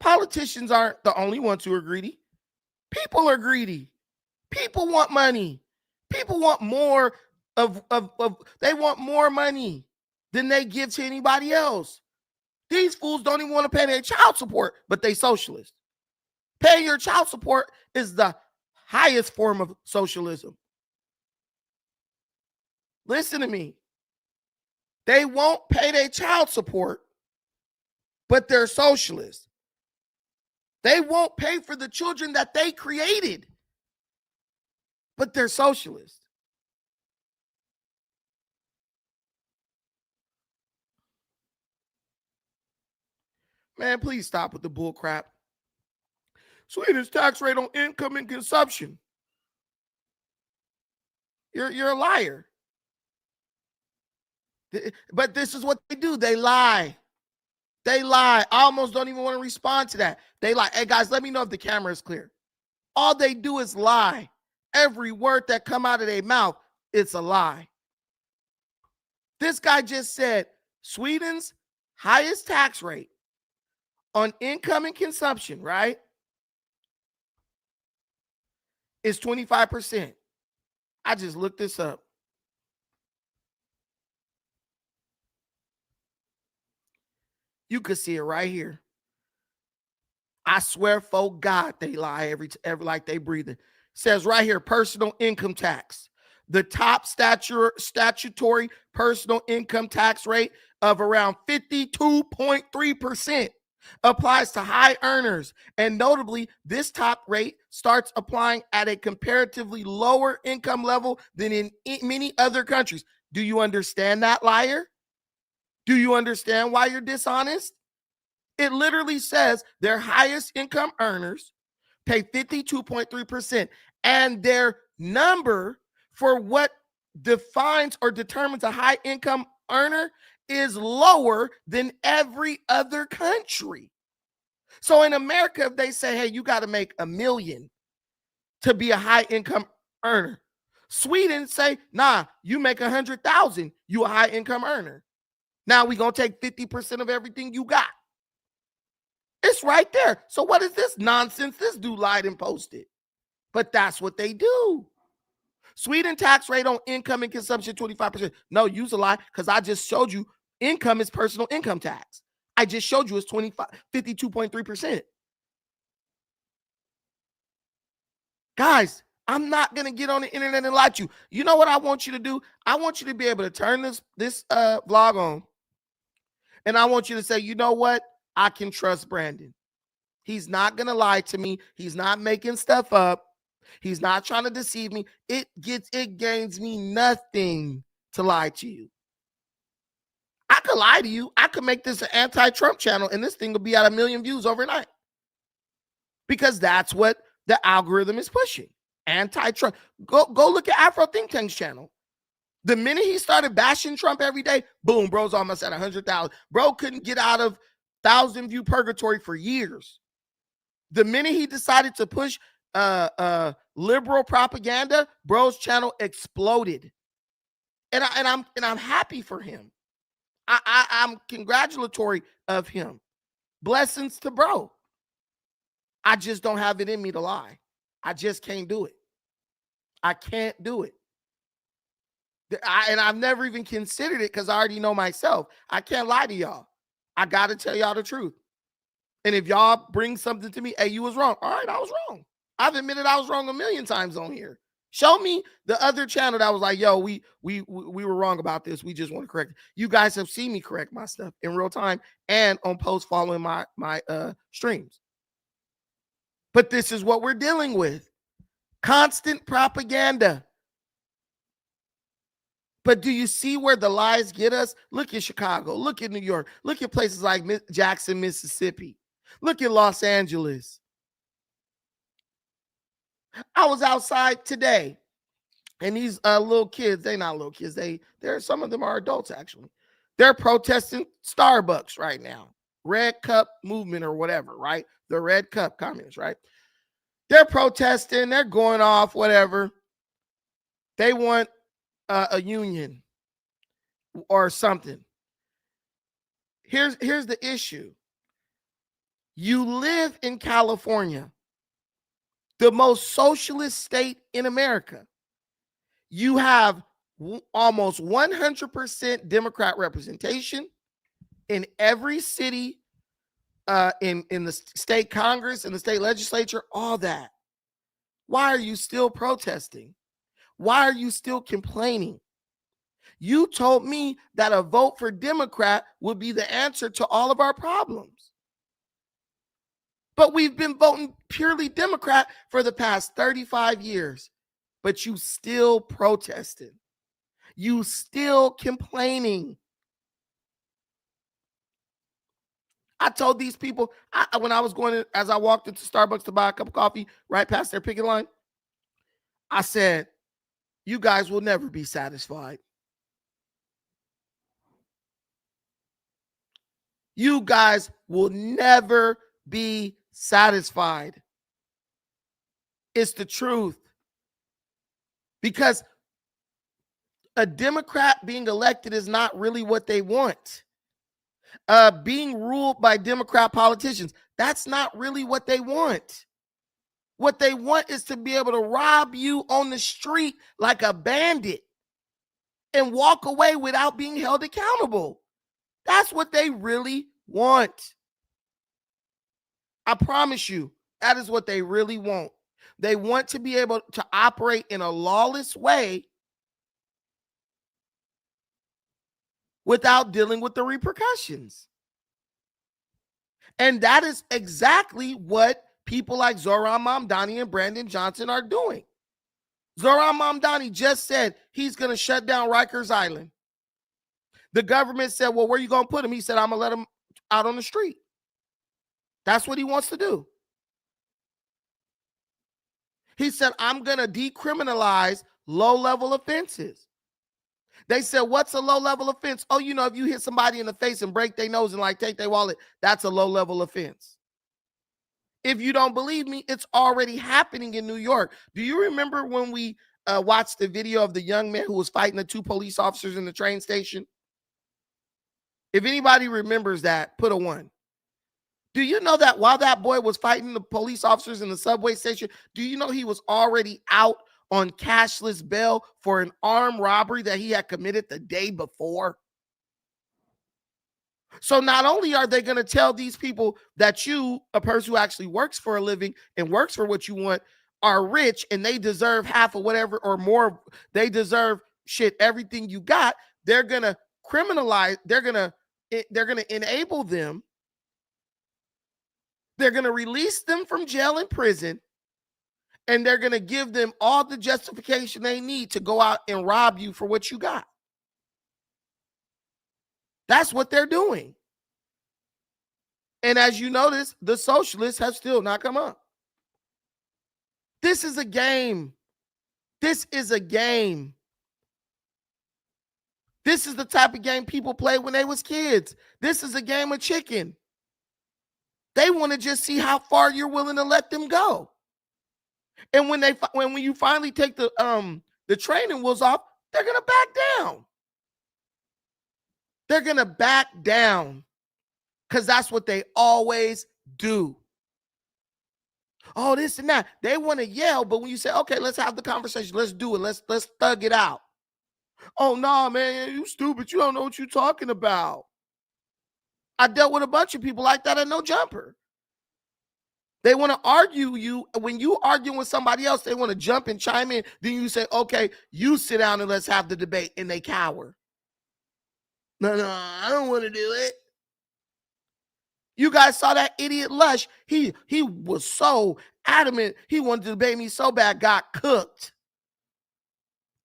Politicians aren't the only ones who are greedy. People are greedy. People want money. People want more they want more money than they give to anybody else. These fools don't even want to pay their child support, but they socialists. Paying your child support is the highest form of socialism. Listen to me. They won't pay their child support, but they're socialists. They won't pay for the children that they created, but they're socialists. Man, please stop with the bull crap. Sweden's tax rate on income and consumption. You're a liar. But this is what they do. They lie. They lie. I almost don't even want to respond to that. They lie. Hey, guys, let me know if the camera is clear. All they do is lie. Every word that come out of their mouth, it's a lie. This guy just said Sweden's highest tax rate on income and consumption, right, is 25%. I just looked this up. You could see it right here. I swear for God, they lie every like they breathing. Says right here, personal income tax. The top statutory personal income tax rate of around 52.3% applies to high earners. And notably, this top rate starts applying at a comparatively lower income level than in many other countries. Do you understand that, liar? Do you understand why you're dishonest? It literally says their highest income earners pay 52.3%, and their number for what defines or determines a high income earner is lower than every other country. So in America, if they say, hey, you got to make $1 million to be a high income earner, Sweden say, nah, you make 100,000, you a high income earner. Now we gonna take 50% of everything you got. It's right there. So what is this nonsense? This dude lied and posted. But that's what they do. Sweden tax rate on income and consumption, 25%. No, use a lie, because I just showed you income is personal income tax. I just showed you it's 52.3%. Guys, I'm not going to get on the internet and lie to you. You know what I want you to do? I want you to be able to turn this vlog on, and I want you to say, you know what? I can trust Brandon. He's not going to lie to me. He's not making stuff up. He's not trying to deceive me. It gains me nothing to lie to you. I could lie to you. I could make this an anti-Trump channel, and this thing will be at 1 million views overnight. Because that's what the algorithm is pushing. Anti-Trump. Go look at Afro Think Tank's channel. The minute he started bashing Trump every day, boom, bro's almost at 100,000. Bro couldn't get out of 1,000 view purgatory for years. The minute he decided to push liberal propaganda, bro's channel exploded. And I'm happy for him. I'm congratulatory of him. Blessings to bro. I just don't have it in me to lie. I just can't do it. I can't do it. And I've never even considered it because I already know myself. I can't lie to y'all. I got to tell y'all the truth. And if y'all bring something to me, hey, you was wrong. All right, I was wrong. I've admitted I was wrong 1 million times on here. Show me the other channel that was like, yo, we were wrong about this. We just want to correct it. You guys have seen me correct my stuff in real time and on posts following my streams. But this is what we're dealing with. Constant propaganda. But do you see where the lies get us? Look at Chicago. Look at New York. Look at places like Jackson, Mississippi. Look at Los Angeles. I was outside today, and these little kids, they're not little kids. They're some of them are adults, actually. They're protesting Starbucks right now. Red Cup movement or whatever, right? The Red Cup communists, right? They're protesting. They're going off, whatever. They want a union or something. Here's the issue. You live in California, the most socialist state in America. You have almost 100% Democrat representation in every city, in the state Congress, in the state legislature, all that. Why are you still protesting? Why are you still complaining? You told me that a vote for Democrat would be the answer to all of our problems. But we've been voting purely Democrat for the past 35 years. But you still protesting. You still complaining. I told these people, when I was as I walked into Starbucks to buy a cup of coffee right past their picket line, I said, you guys will never be satisfied. You guys will never be satisfied. It's the truth. Because a Democrat being elected is not really what they want. Being ruled by Democrat politicians, that's not really what they want. What they want is to be able to rob you on the street like a bandit and walk away without being held accountable. That's what they really want. I promise you, that is what they really want. They want to be able to operate in a lawless way without dealing with the repercussions. And that is exactly what people like Zoran Mamdani and Brandon Johnson are doing. Zoran Mamdani just said he's going to shut down Rikers Island. The government said, well, where are you going to put him? He said, I'm going to let him out on the street. That's what he wants to do. He said, I'm going to decriminalize low-level offenses. They said, what's a low-level offense? Oh, if you hit somebody in the face and break their nose and take their wallet, that's a low-level offense. If you don't believe me, it's already happening in New York. Do you remember when we watched the video of the young man who was fighting the two police officers in the train station? If anybody remembers that, put a 1. Do you know that while that boy was fighting the police officers in the subway station, do you know he was already out on cashless bail for an armed robbery that he had committed the day before? So not only are they going to tell these people that you, a person who actually works for a living and works for what you want, are rich and they deserve half of whatever or more, they deserve everything you got, they're going to criminalize, they're going to enable them. They're going to release them from jail and prison, and they're going to give them all the justification they need to go out and rob you for what you got. That's what they're doing. And as you notice, the socialists have still not come up. This is a game. This is a game. This is the type of game people played when they was kids. This is a game of chicken. They want to just see how far you're willing to let them go. And when you finally take the training wheels off, they're going to back down. They're going to back down because that's what they always do. Oh, this and that. They want to yell, but when you say, okay, let's have the conversation, let's do it, let's thug it out. Oh, no, man, you stupid. You don't know what you're talking about. I dealt with a bunch of people like that at No Jumper. They want to argue you. When you arguing with somebody else, they want to jump and chime in. Then you say, okay, you sit down and let's have the debate. And they cower. No, I don't want to do it. You guys saw that idiot Lush. He was so adamant. He wanted to debate me so bad, got cooked.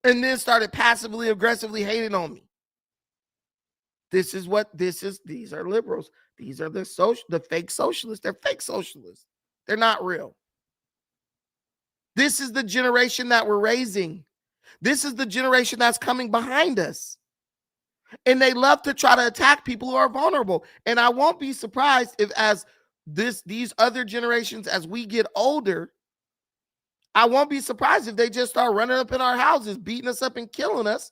And then started passively, aggressively hating on me. These are liberals. These are the fake socialists. They're fake socialists. They're not real. This is the generation that we're raising. This is the generation that's coming behind us. And they love to try to attack people who are vulnerable. And I won't be surprised if as these other generations, as we get older, I won't be surprised if they just start running up in our houses, beating us up and killing us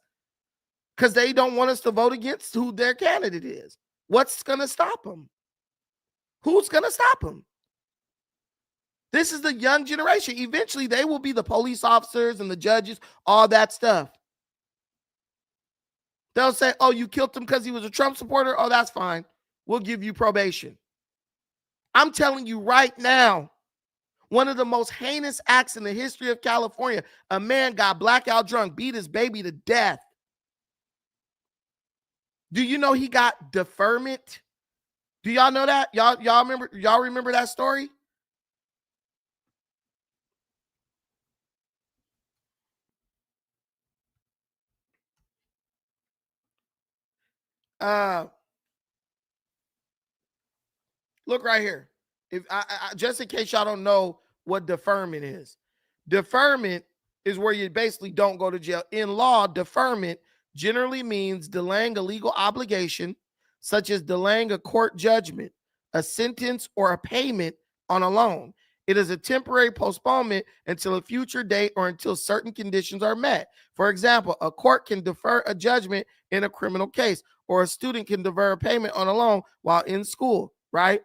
because they don't want us to vote against who their candidate is. What's going to stop them? Who's going to stop them? This is the young generation. Eventually, they will be the police officers and the judges, all that stuff. They'll say, oh, you killed him because he was a Trump supporter? Oh, that's fine. We'll give you probation. I'm telling you right now, one of the most heinous acts in the history of California, a man got blackout drunk, beat his baby to death. Do you know he got deferment? Do y'all know that? Y'all remember that story? Look right here. If I just in case y'all don't know what deferment is. Deferment is where you basically don't go to jail. In law, deferment generally means delaying a legal obligation, such as delaying a court judgment, a sentence, or a payment on a loan. It is a temporary postponement until a future date or until certain conditions are met. For example, a court can defer a judgment in a criminal case, or a student can defer a payment on a loan while in school, right?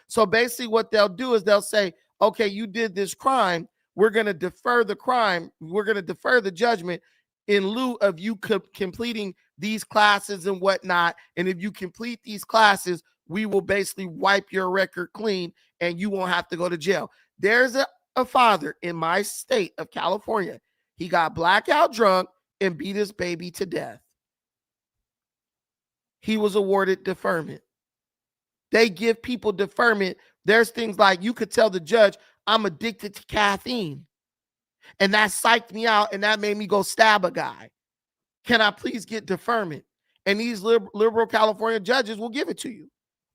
So basically what they'll do is they'll say, okay, you did this crime. We're going to defer the crime. We're going to defer the judgment in lieu of you completing these classes and whatnot. And if you complete these classes, we will basically wipe your record clean and you won't have to go to jail. There's a father in my state of California. He got blackout drunk and beat his baby to death. He was awarded deferment. They give people deferment. There's things like you could tell the judge, I'm addicted to caffeine. And that psyched me out and that made me go stab a guy. Can I please get deferment? And these liberal California judges will give it to you.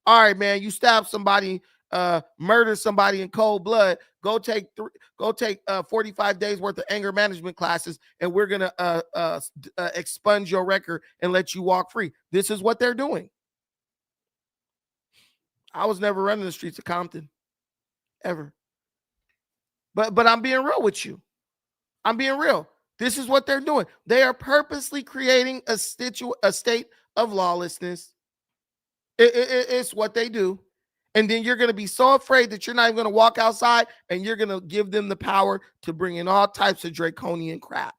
All right, man, you stab somebody, murder somebody in cold blood. Go take 45 days worth of anger management classes, and we're going to expunge your record and let you walk free. This is what they're doing. I was never running the streets of Compton, ever. But I'm being real with you. I'm being real. This is what they're doing. They are purposely creating a state of lawlessness. It's what they do. And then you're going to be so afraid that you're not even going to walk outside, and you're going to give them the power to bring in all types of draconian crap.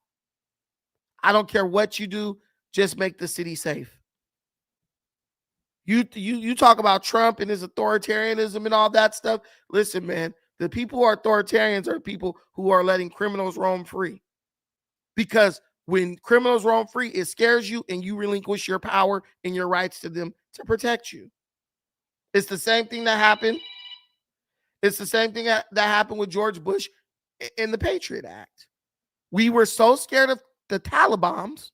I don't care what you do. Just make the city safe. You talk about Trump and his authoritarianism and all that stuff. Listen, man, the people who are authoritarians are people who are letting criminals roam free. Because when criminals roam free, it scares you and you relinquish your power and your rights to them to protect you. It's the same thing that happened. It's the same thing that happened with George Bush in the Patriot Act. We were so scared of the Taliban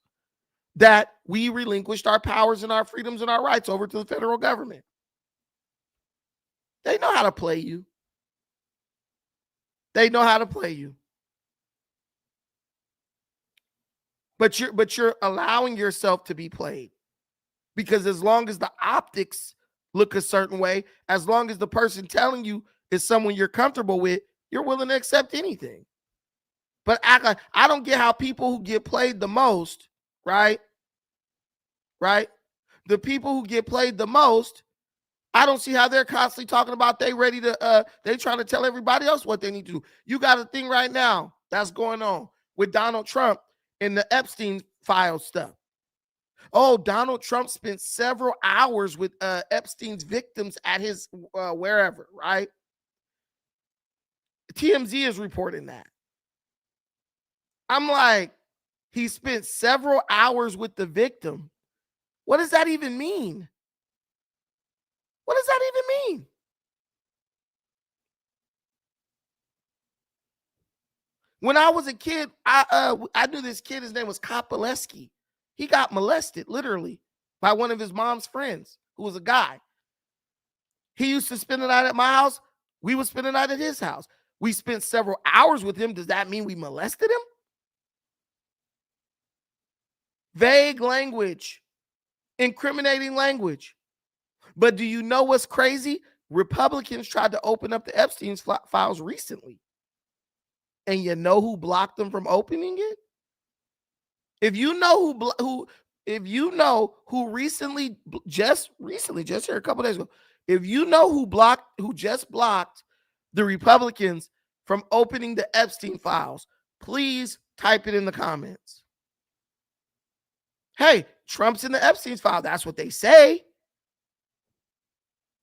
that we relinquished our powers and our freedoms and our rights over to the federal government. They know how to play you. They know how to play you. But you're allowing yourself to be played. Because as long as the optics look a certain way, as long as the person telling you is someone you're comfortable with, you're willing to accept anything. But I don't get how people who get played the most, right? The people who get played the most, I don't see how they're constantly talking about they trying to tell everybody else what they need to do. You got a thing right now that's going on with Donald Trump and the Epstein file stuff. Oh, Donald Trump spent several hours with Epstein's victims at his wherever, right? TMZ is reporting that. I'm like, he spent several hours with the victim. What does that even mean? What does that even mean? When I was a kid, I knew this kid. His name was Kopaleski. He got molested, literally, by one of his mom's friends, who was a guy. He used to spend the night at my house. We would spend the night at his house. We spent several hours with him. Does that mean we molested him? Vague language. Incriminating language. But do you know what's crazy? Republicans tried to open up the Epstein files recently. And you know who blocked them from opening it? If you know who recently, just here a couple days ago, if you know who just blocked the Republicans from opening the Epstein files, please type it in the comments. Hey, Trump's in the Epstein file. That's what they say.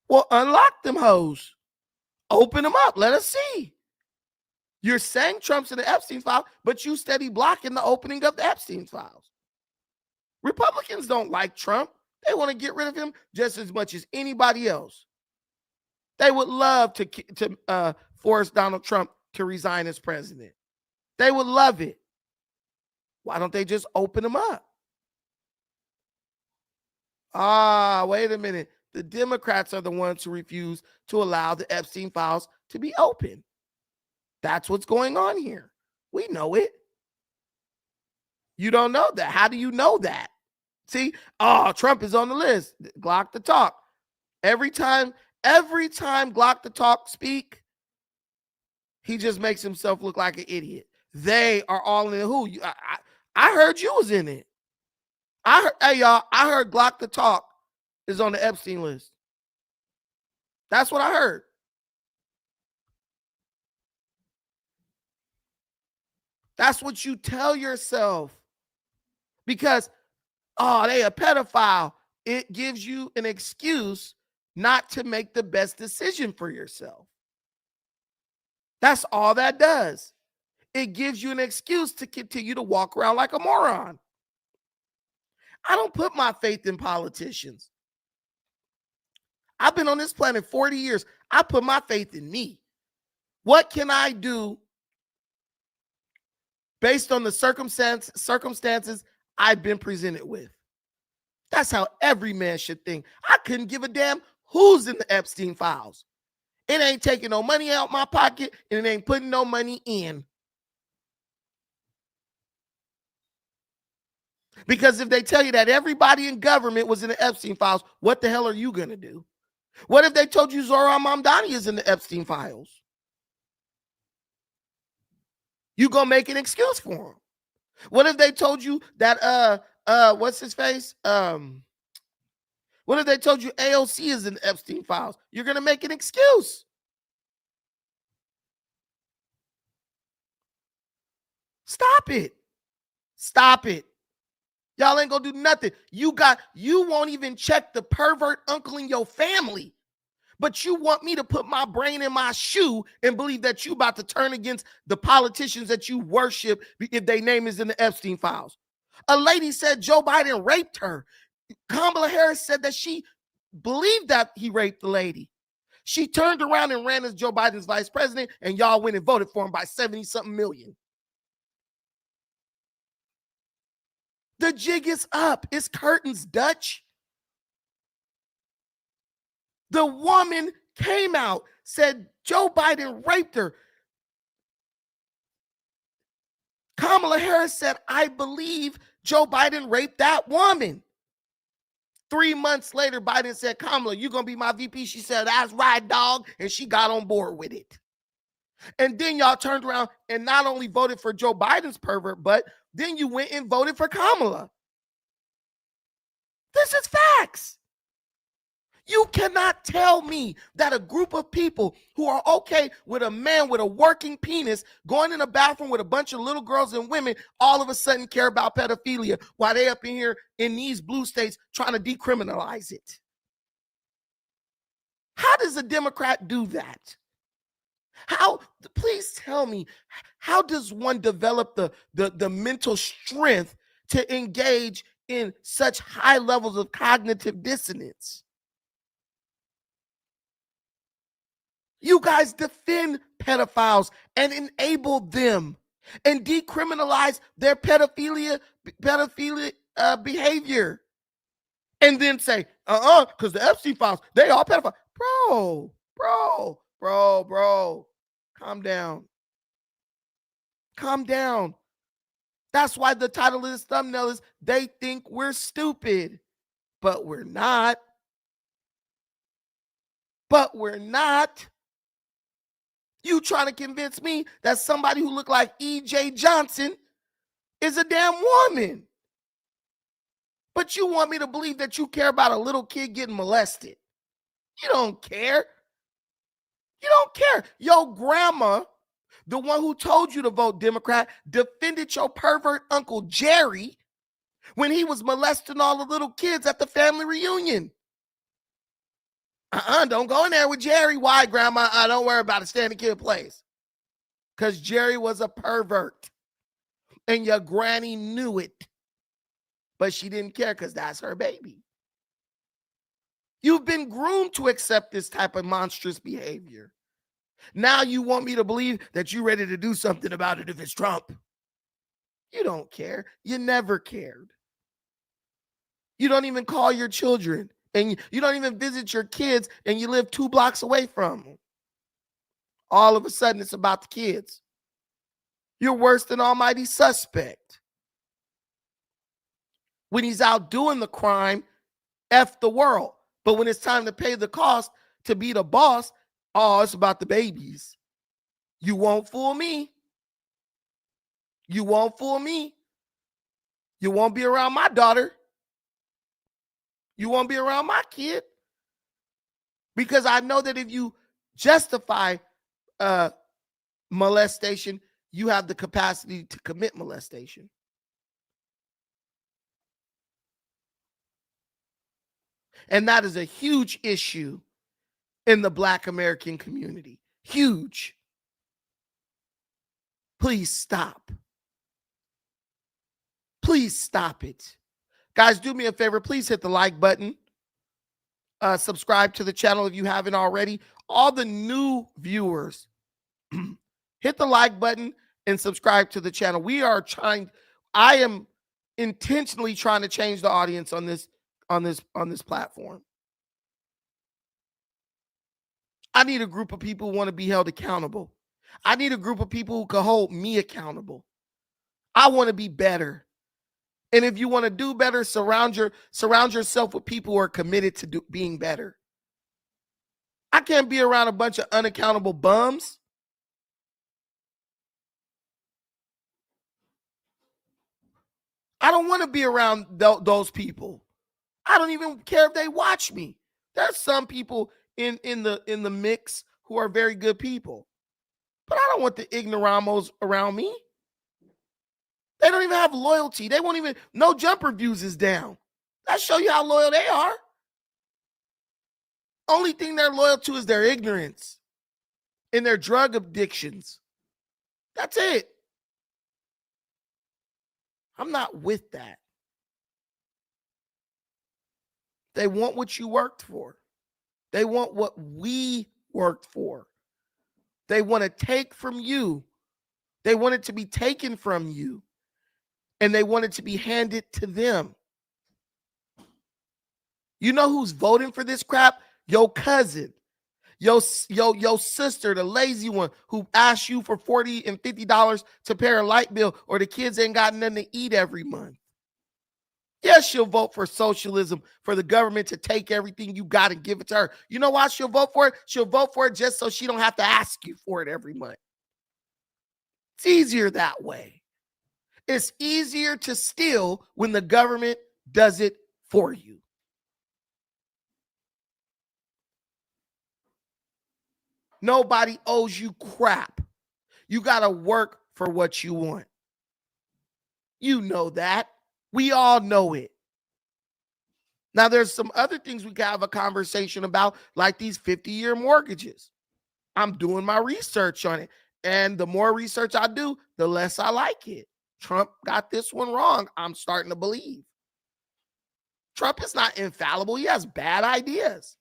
Well, unlock them hoes. Open them up. Let us see. You're saying Trump's in the Epstein file, but you steady blocking the opening of the Epstein files. Republicans don't like Trump. They want to get rid of him just as much as anybody else. They would love to force Donald Trump to resign as president. They would love it. Why don't they just open him up? Wait a minute. The Democrats are the ones who refuse to allow the Epstein files to be open. That's what's going on here. We know it. You don't know that. How do you know that? See, Trump is on the list. Glock the talk. Every time Glock the talk speak, he just makes himself look like an idiot. They are all in who? I heard you was in it. Hey y'all, I heard Glock the talk is on the Epstein list. That's what I heard. That's what you tell yourself. Because, they a pedophile. It gives you an excuse not to make the best decision for yourself. That's all that does. It gives you an excuse to continue to walk around like a moron. I don't put my faith in politicians. I've been on this planet 40 years. I put my faith in me. What can I do based on the circumstances I've been presented with? That's how every man should think. I couldn't give a damn who's in the Epstein files. It ain't taking no money out my pocket, and it ain't putting no money in. Because if they tell you that everybody in government was in the Epstein files, what the hell are you going to do? What if they told you Zohran Mamdani is in the Epstein files? You going to make an excuse for him. What if they told you that, what's his face? What if they told you AOC is in the Epstein files? You're going to make an excuse. Stop it. Stop it. Y'all ain't gonna do nothing. You won't even check the pervert uncle in your family. But you want me to put my brain in my shoe and believe that you about to turn against the politicians that you worship if their name is in the Epstein files. A lady said Joe Biden raped her. Kamala Harris said that she believed that he raped the lady. She turned around and ran as Joe Biden's vice president, and y'all went and voted for him by 70-something million. The jig is up. It's curtains, Dutch. The woman came out, said Joe Biden raped her. Kamala Harris said, I believe Joe Biden raped that woman. 3 months later, Biden said, Kamala, you're going to be my VP. She said, that's right, dog. And she got on board with it. And then y'all turned around and not only voted for Joe Biden's pervert, but then you went and voted for Kamala. This is facts. You cannot tell me that a group of people who are okay with a man with a working penis going in a bathroom with a bunch of little girls and women all of a sudden care about pedophilia while they up in here in these blue states trying to decriminalize it. How does a Democrat do that? Please tell me, how does one develop the mental strength to engage in such high levels of cognitive dissonance? You guys defend pedophiles and enable them and decriminalize their pedophilia behavior. And then say, because the Epstein files, they all pedophiles. Bro. Calm down. Calm down. That's why the title of this thumbnail is They Think We're Stupid. But we're not. But we're not. You trying to convince me that somebody who looked like E.J. Johnson is a damn woman. But you want me to believe that you care about a little kid getting molested. You don't care. You don't care. Your grandma, the one who told you to vote Democrat, defended your pervert Uncle Jerry when he was molesting all the little kids at the family reunion. Don't go in there with Jerry. Why, Grandma? Don't worry about it. Stay in the kid place. Because Jerry was a pervert. And your granny knew it. But she didn't care because that's her baby. You've been groomed to accept this type of monstrous behavior. Now you want me to believe that you're ready to do something about it if it's Trump. You don't care. You never cared. You don't even call your children. And you don't even visit your kids, and you live 2 blocks away from them. All of a sudden, it's about the kids. You're worse than Almighty Suspect. When he's out doing the crime, F the world. But when it's time to pay the cost to be the boss, it's about the babies. You won't fool me. You won't fool me. You won't be around my daughter. You won't be around my kid. Because I know that if you justify molestation, you have the capacity to commit molestation. And that is a huge issue in the Black American community. Huge. Please stop. Please stop it. Guys, do me a favor. Please hit the like button. Subscribe to the channel if you haven't already. All the new viewers, hit the like button and subscribe to the channel. I am intentionally trying to change the audience on this platform. I need a group of people who want to be held accountable. I need a group of people who can hold me accountable. I want to be better. And if you want to do better, surround yourself with people who are committed to being better. I can't be around a bunch of unaccountable bums. I don't want to be around those people. I don't even care if they watch me. There's some people in the mix who are very good people. But I don't want the ignoramos around me. They don't even have loyalty. They won't even, no jumper views is down. That show you how loyal they are. Only thing they're loyal to is their ignorance and their drug addictions. That's it. I'm not with that. They want what you worked for. They want what we worked for. They want to take from you. They want it to be taken from you. And they want it to be handed to them. You know who's voting for this crap? Your cousin, your sister, the lazy one who asks you for $40 and $50 to pay her light bill, or the kids ain't got nothing to eat every month. Yes, she'll vote for socialism, for the government to take everything you got and give it to her. You know why she'll vote for it? She'll vote for it just so she don't have to ask you for it every month. It's easier that way. It's easier to steal when the government does it for you. Nobody owes you crap. You got to work for what you want. You know that. We all know it. Now, there's some other things we can have a conversation about, like these 50-year mortgages. I'm doing my research on it. And the more research I do, the less I like it. Trump got this one wrong, I'm starting to believe. Trump is not infallible. He has bad ideas.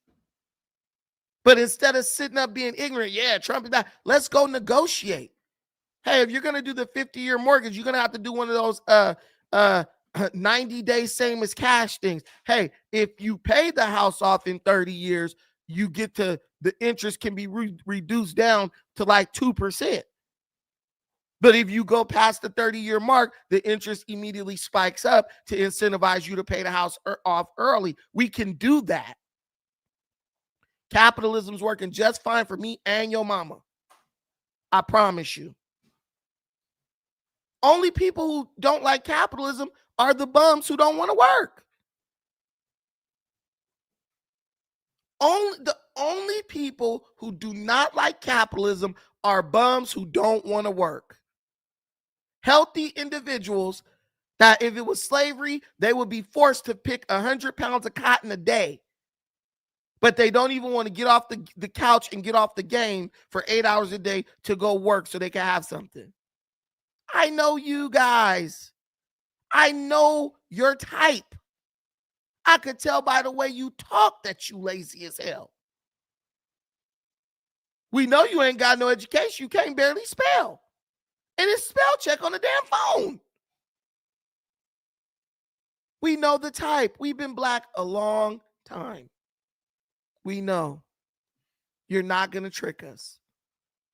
But instead of sitting up being ignorant, Trump is bad, let's go negotiate. Hey, if you're going to do the 50-year mortgage, you're going to have to do one of those 90-day same as cash things. Hey, if you pay the house off in 30 years, you get to, the interest can be reduced down to like 2%. But if you go past the 30-year mark, the interest immediately spikes up to incentivize you to pay the house off early. We can do that. Capitalism's working just fine for me and your mama. I promise you. Only people who don't like capitalism are the bums who don't want to work. The only people who do not like capitalism are bums who don't want to work. Healthy individuals that if it was slavery, they would be forced to pick 100 pounds of cotton a day. But they don't even want to get off the couch and get off the game for 8 hours a day to go work so they can have something. I know you guys. I know your type. I could tell by the way you talk that you lazy as hell. We know you ain't got no education. You can't barely spell. And it's spell check on the damn phone. We know the type. We've been black a long time. We know. You're not going to trick us.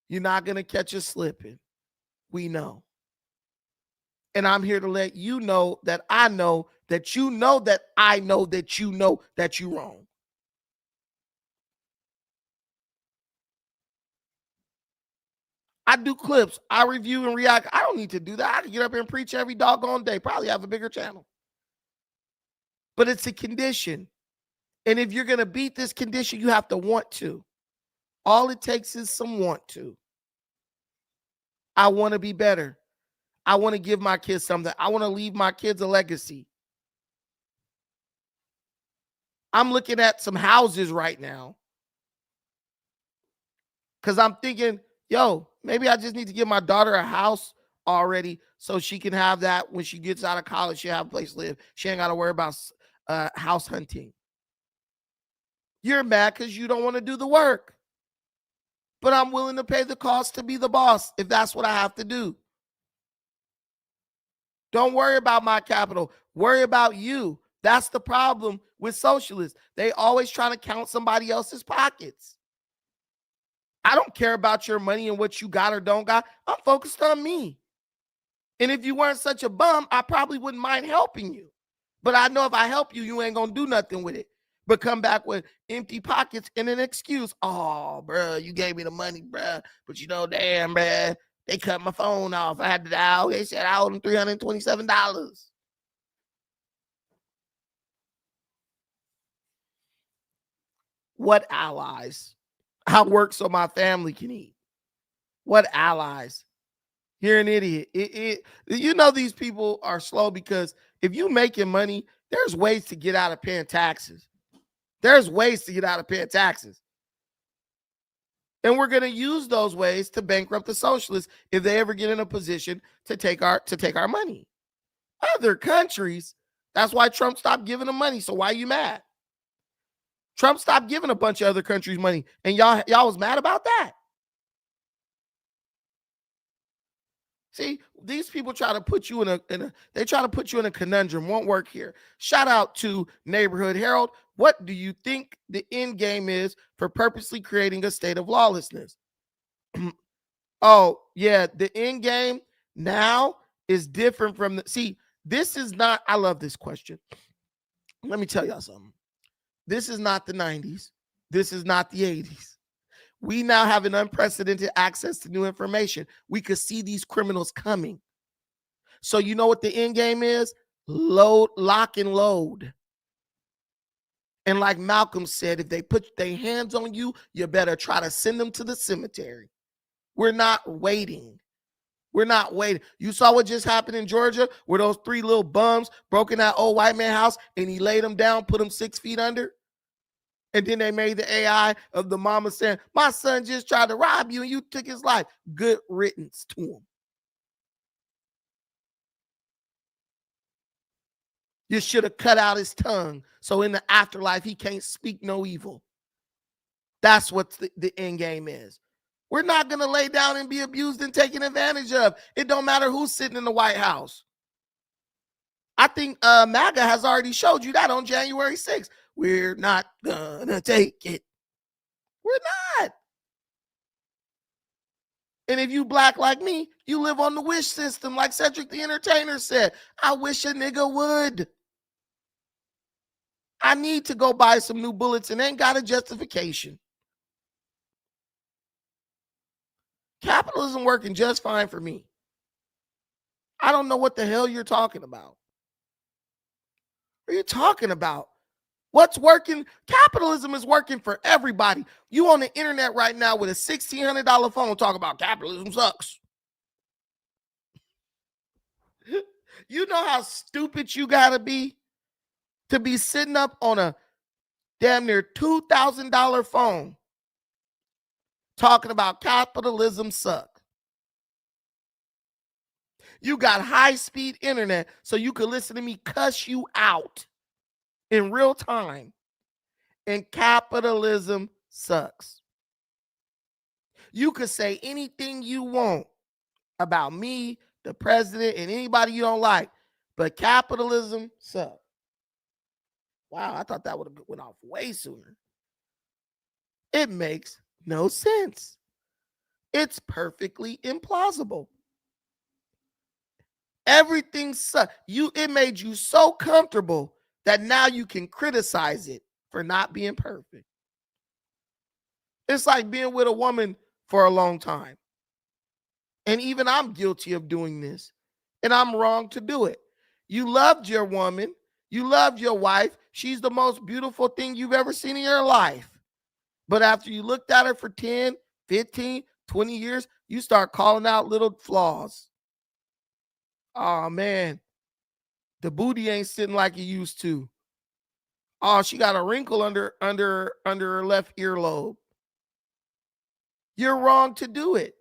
You're not going to catch us slipping. We know. And I'm here to let you know that I know that you know that I know that you know that you're wrong. I do clips. I review and react. I don't need to do that. I can get up here and preach every doggone day. Probably have a bigger channel. But it's a condition. And if you're going to beat this condition, you have to want to. All it takes is some want to. I want to be better. I want to give my kids something. I want to leave my kids a legacy. I'm looking at some houses right now because I'm thinking, yo, maybe I just need to give my daughter a house already so she can have that when she gets out of college. She'll have a place to live. She ain't got to worry about house hunting. You're mad because you don't want to do the work. But I'm willing to pay the cost to be the boss if that's what I have to do. Don't worry about my capital. Worry about you. That's the problem with socialists. They always trying to count somebody else's pockets. I don't care about your money and what you got or don't got. I'm focused on me. And if you weren't such a bum, I probably wouldn't mind helping you. But I know if I help you, you ain't going to do nothing with it. But come back with empty pockets and an excuse. Oh, bro, you gave me the money, bro. But you know, damn, bro, they cut my phone off. I had to dial. They said I owed them $327. What allies? I work so my family can eat. What allies? You're an idiot. You know these people are slow because if you making money, there's ways to get out of paying taxes. There's ways to get out of paying taxes. And we're going to use those ways to bankrupt the socialists if they ever get in a position to take our money. Other countries, that's why Trump stopped giving them money. So why are you mad? Trump stopped giving a bunch of other countries money, and y'all was mad about that. See, these people try to put you in a conundrum. Won't work here. Shout out to Neighborhood Herald. What do you think the end game is for purposely creating a state of lawlessness? Oh, yeah, the end game now is different from this is not, I love this question. Let me tell y'all something. This is not the 90s. This is not the 80s. We now have an unprecedented access to new information. We could see these criminals coming. So you know what the end game is? Lock and load. And like Malcolm said, if they put their hands on you, you better try to send them to the cemetery. We're not waiting. We're not waiting. You saw what just happened in Georgia where those 3 little bums broke in that old white man house and he laid them down, put them 6 feet under. And then they made the AI of the mama saying, my son just tried to rob you and you took his life. Good riddance to him. You should have cut out his tongue so in the afterlife he can't speak no evil. That's what the end game is. We're not going to lay down and be abused and taken advantage of. It don't matter who's sitting in the White House. I think MAGA has already showed you that on January 6th. We're not going to take it. We're not. And if you black like me, you live on the wish system, like Cedric the Entertainer said. I wish a nigga would. I need to go buy some new bullets and ain't got a justification. Capitalism working just fine for me. I don't know what the hell you're talking about. What are you talking about? What's working? Capitalism is working for everybody. You on the internet right now with a $1,600 phone talking about capitalism sucks. You know how stupid you gotta be to be sitting up on a damn near $2,000 phone talking about capitalism suck. You got high-speed internet so you could listen to me cuss you out in real time. And capitalism sucks. You could say anything you want about me, the president, and anybody you don't like, but capitalism sucks. Wow, I thought that would have went off way sooner. It makes no sense. It's perfectly implausible. Everything sucks. It made you so comfortable that now you can criticize it for not being perfect. It's like being with a woman for a long time. And even I'm guilty of doing this. And I'm wrong to do it. You loved your woman. You loved your wife. She's the most beautiful thing you've ever seen in your life. But after you looked at her for 10, 15, 20 years, you start calling out little flaws. Oh, man. The booty ain't sitting like it used to. Oh, she got a wrinkle under her left earlobe. You're wrong to do it.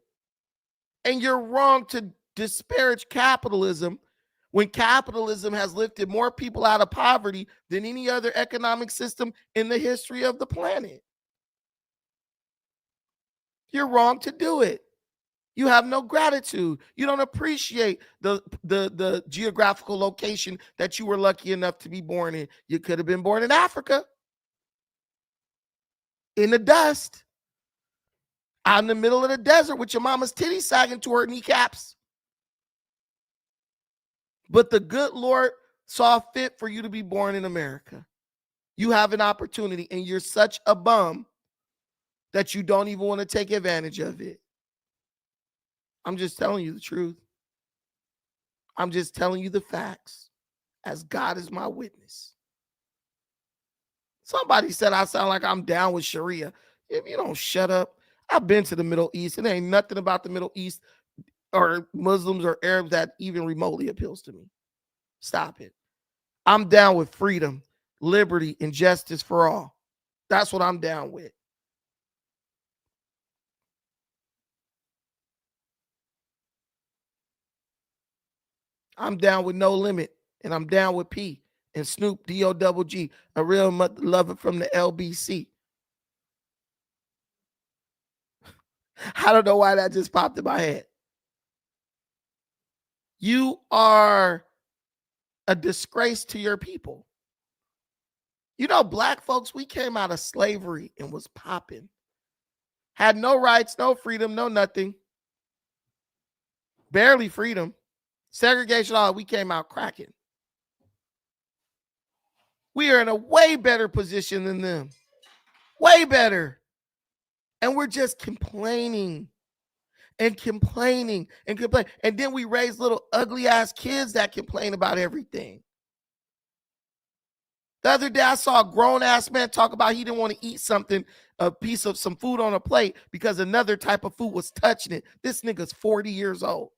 And you're wrong to disparage capitalism when capitalism has lifted more people out of poverty than any other economic system in the history of the planet. You're wrong to do it. You have no gratitude. You don't appreciate the geographical location that you were lucky enough to be born in. You could have been born in Africa, in the dust, out in the middle of the desert with your mama's titties sagging to her kneecaps. But the good Lord saw fit for you to be born in America. You have an opportunity, and you're such a bum that you don't even want to take advantage of it. I'm just telling you the truth. I'm just telling you the facts, as God is my witness. Somebody said I sound like I'm down with Sharia. If you don't shut up, I've been to the Middle East. It ain't nothing about the Middle East or Muslims or Arabs that even remotely appeals to me. Stop it. I'm down with freedom, liberty, and justice for all. That's what I'm down with. I'm down with No Limit, and I'm down with P and Snoop D-O-double-G, a real lover from the LBC. I don't know why that just popped in my head. You are a disgrace to your people. You know, black folks, we came out of slavery and was popping. Had no rights, no freedom, no nothing. Barely freedom. Segregation, all we came out cracking. We are in a way better position than them. Way better. And we're just complaining and complaining and complaining. And then we raise little ugly ass kids that complain about everything. The other day, I saw a grown ass man talk about he didn't want to eat something, a piece of some food on a plate because another type of food was touching it. This nigga's 40 years old.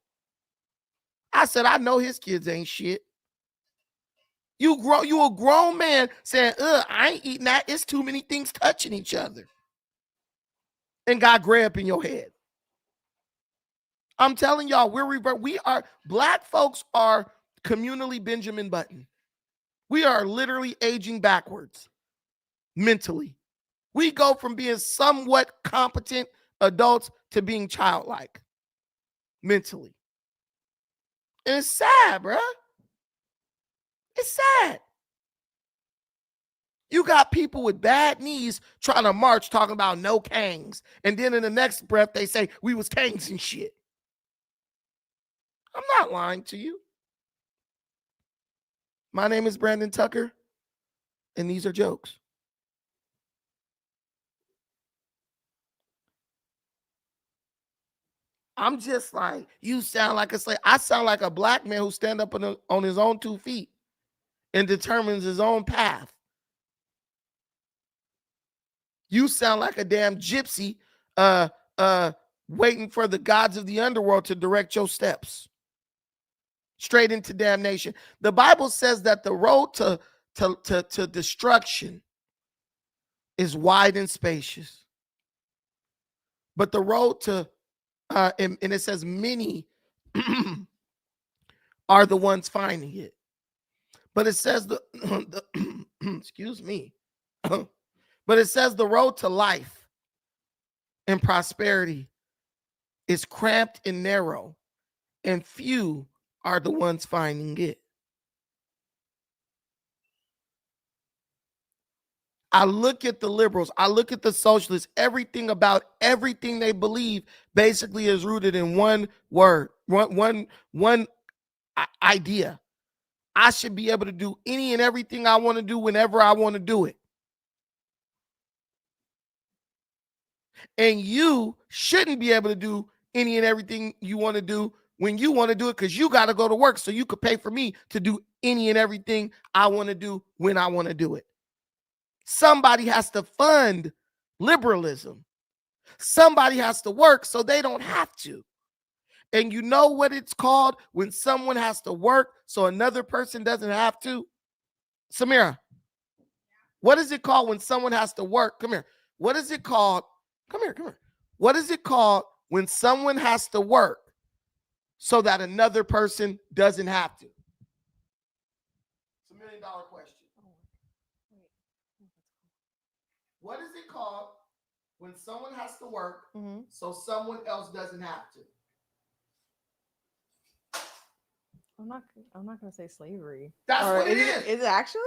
I said, I know his kids ain't shit. You a grown man saying, I ain't eating that. It's too many things touching each other. And got gray up in your head. I'm telling y'all, black folks are communally Benjamin Button. We are literally aging backwards mentally. We go from being somewhat competent adults to being childlike mentally. And it's sad, bruh. It's sad. You got people with bad knees trying to march talking about no kangs. And then in the next breath, they say we was kangs and shit. I'm not lying to you. My name is Brandon Tucker, and these are jokes. I'm just like, you sound like a slave. I sound like a black man who stand up on his own 2 feet and determines his own path. You sound like a damn gypsy waiting for the gods of the underworld to direct your steps straight into damnation. The Bible says that the road to destruction is wide and spacious, but the road to and it says many are the ones finding it. But it says the excuse me. But it says the road to life and prosperity is cramped and narrow, and few are the ones finding it. I look at the liberals, I look at the socialists, everything about everything they believe basically is rooted in one word, one idea. I should be able to do any and everything I want to do whenever I want to do it. And you shouldn't be able to do any and everything you want to do when you want to do it, because you got to go to work so you could pay for me to do any and everything I want to do when I want to do it. Somebody has to fund liberalism. Somebody has to work so they don't have to. And you know what it's called when someone has to work so another person doesn't have to? Samira, what is it called when someone has to work? Come here. What is it called? Come here. What is it called when someone has to work so that another person doesn't have to? It's $1 million question. What is it called when someone has to work so someone else doesn't have to? I'm not going to say slavery. That's what it is. Is it actually?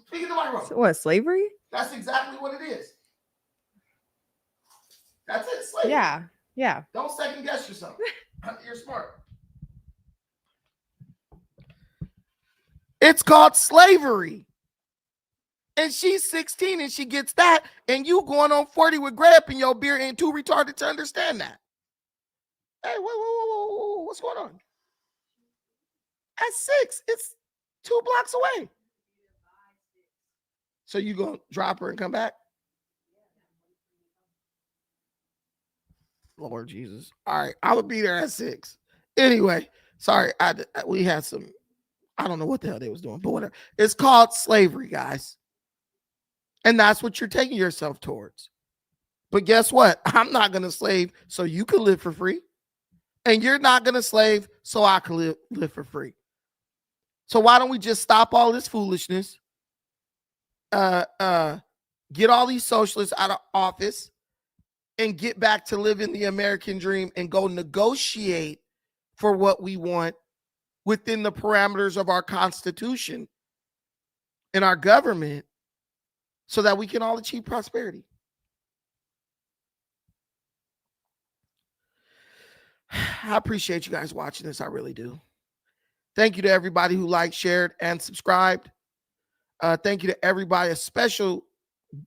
Speak in the microphone. So what, slavery? That's exactly what it is. That's it, slavery. Yeah. Don't second guess yourself. You're smart. It's called slavery. And she's 16 and she gets that, and you going on 40 with gray up in your beard and too retarded to understand that. Hey, whoa, what's going on? At 6, it's 2 blocks away. So you gonna drop her and come back? Lord Jesus. All right, I would be there at 6. Anyway, sorry, we had some, I don't know what the hell they was doing, but whatever. It's called slavery, guys. And that's what you're taking yourself towards. But guess what? I'm not going to slave so you can live for free. And you're not going to slave so I can live for free. So why don't we just stop all this foolishness? Get all these socialists out of office and get back to living the American dream and go negotiate for what we want within the parameters of our Constitution and our government, so that we can all achieve prosperity. I appreciate you guys watching this. I really do. Thank you to everybody who liked, shared, and subscribed. Thank you to everybody. A special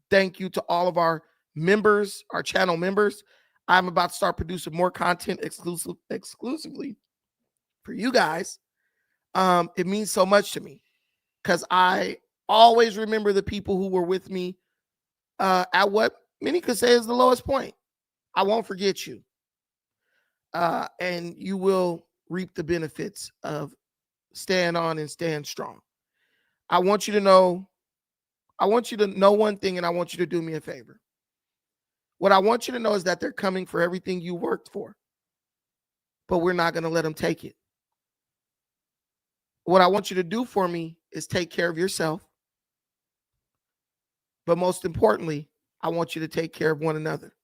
thank you to all of our members, our channel members. I'm about to start producing more content exclusively for you guys. It means so much to me because I always remember the people who were with me at what many could say is the lowest point. I won't forget you. And you will reap the benefits of stand on and stand strong. I want you to know one thing, and I want you to do me a favor. What I want you to know is that they're coming for everything you worked for, but we're not going to let them take it. What I want you to do for me is take care of yourself. But most importantly, I want you to take care of one another.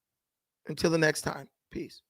Until the next time, peace.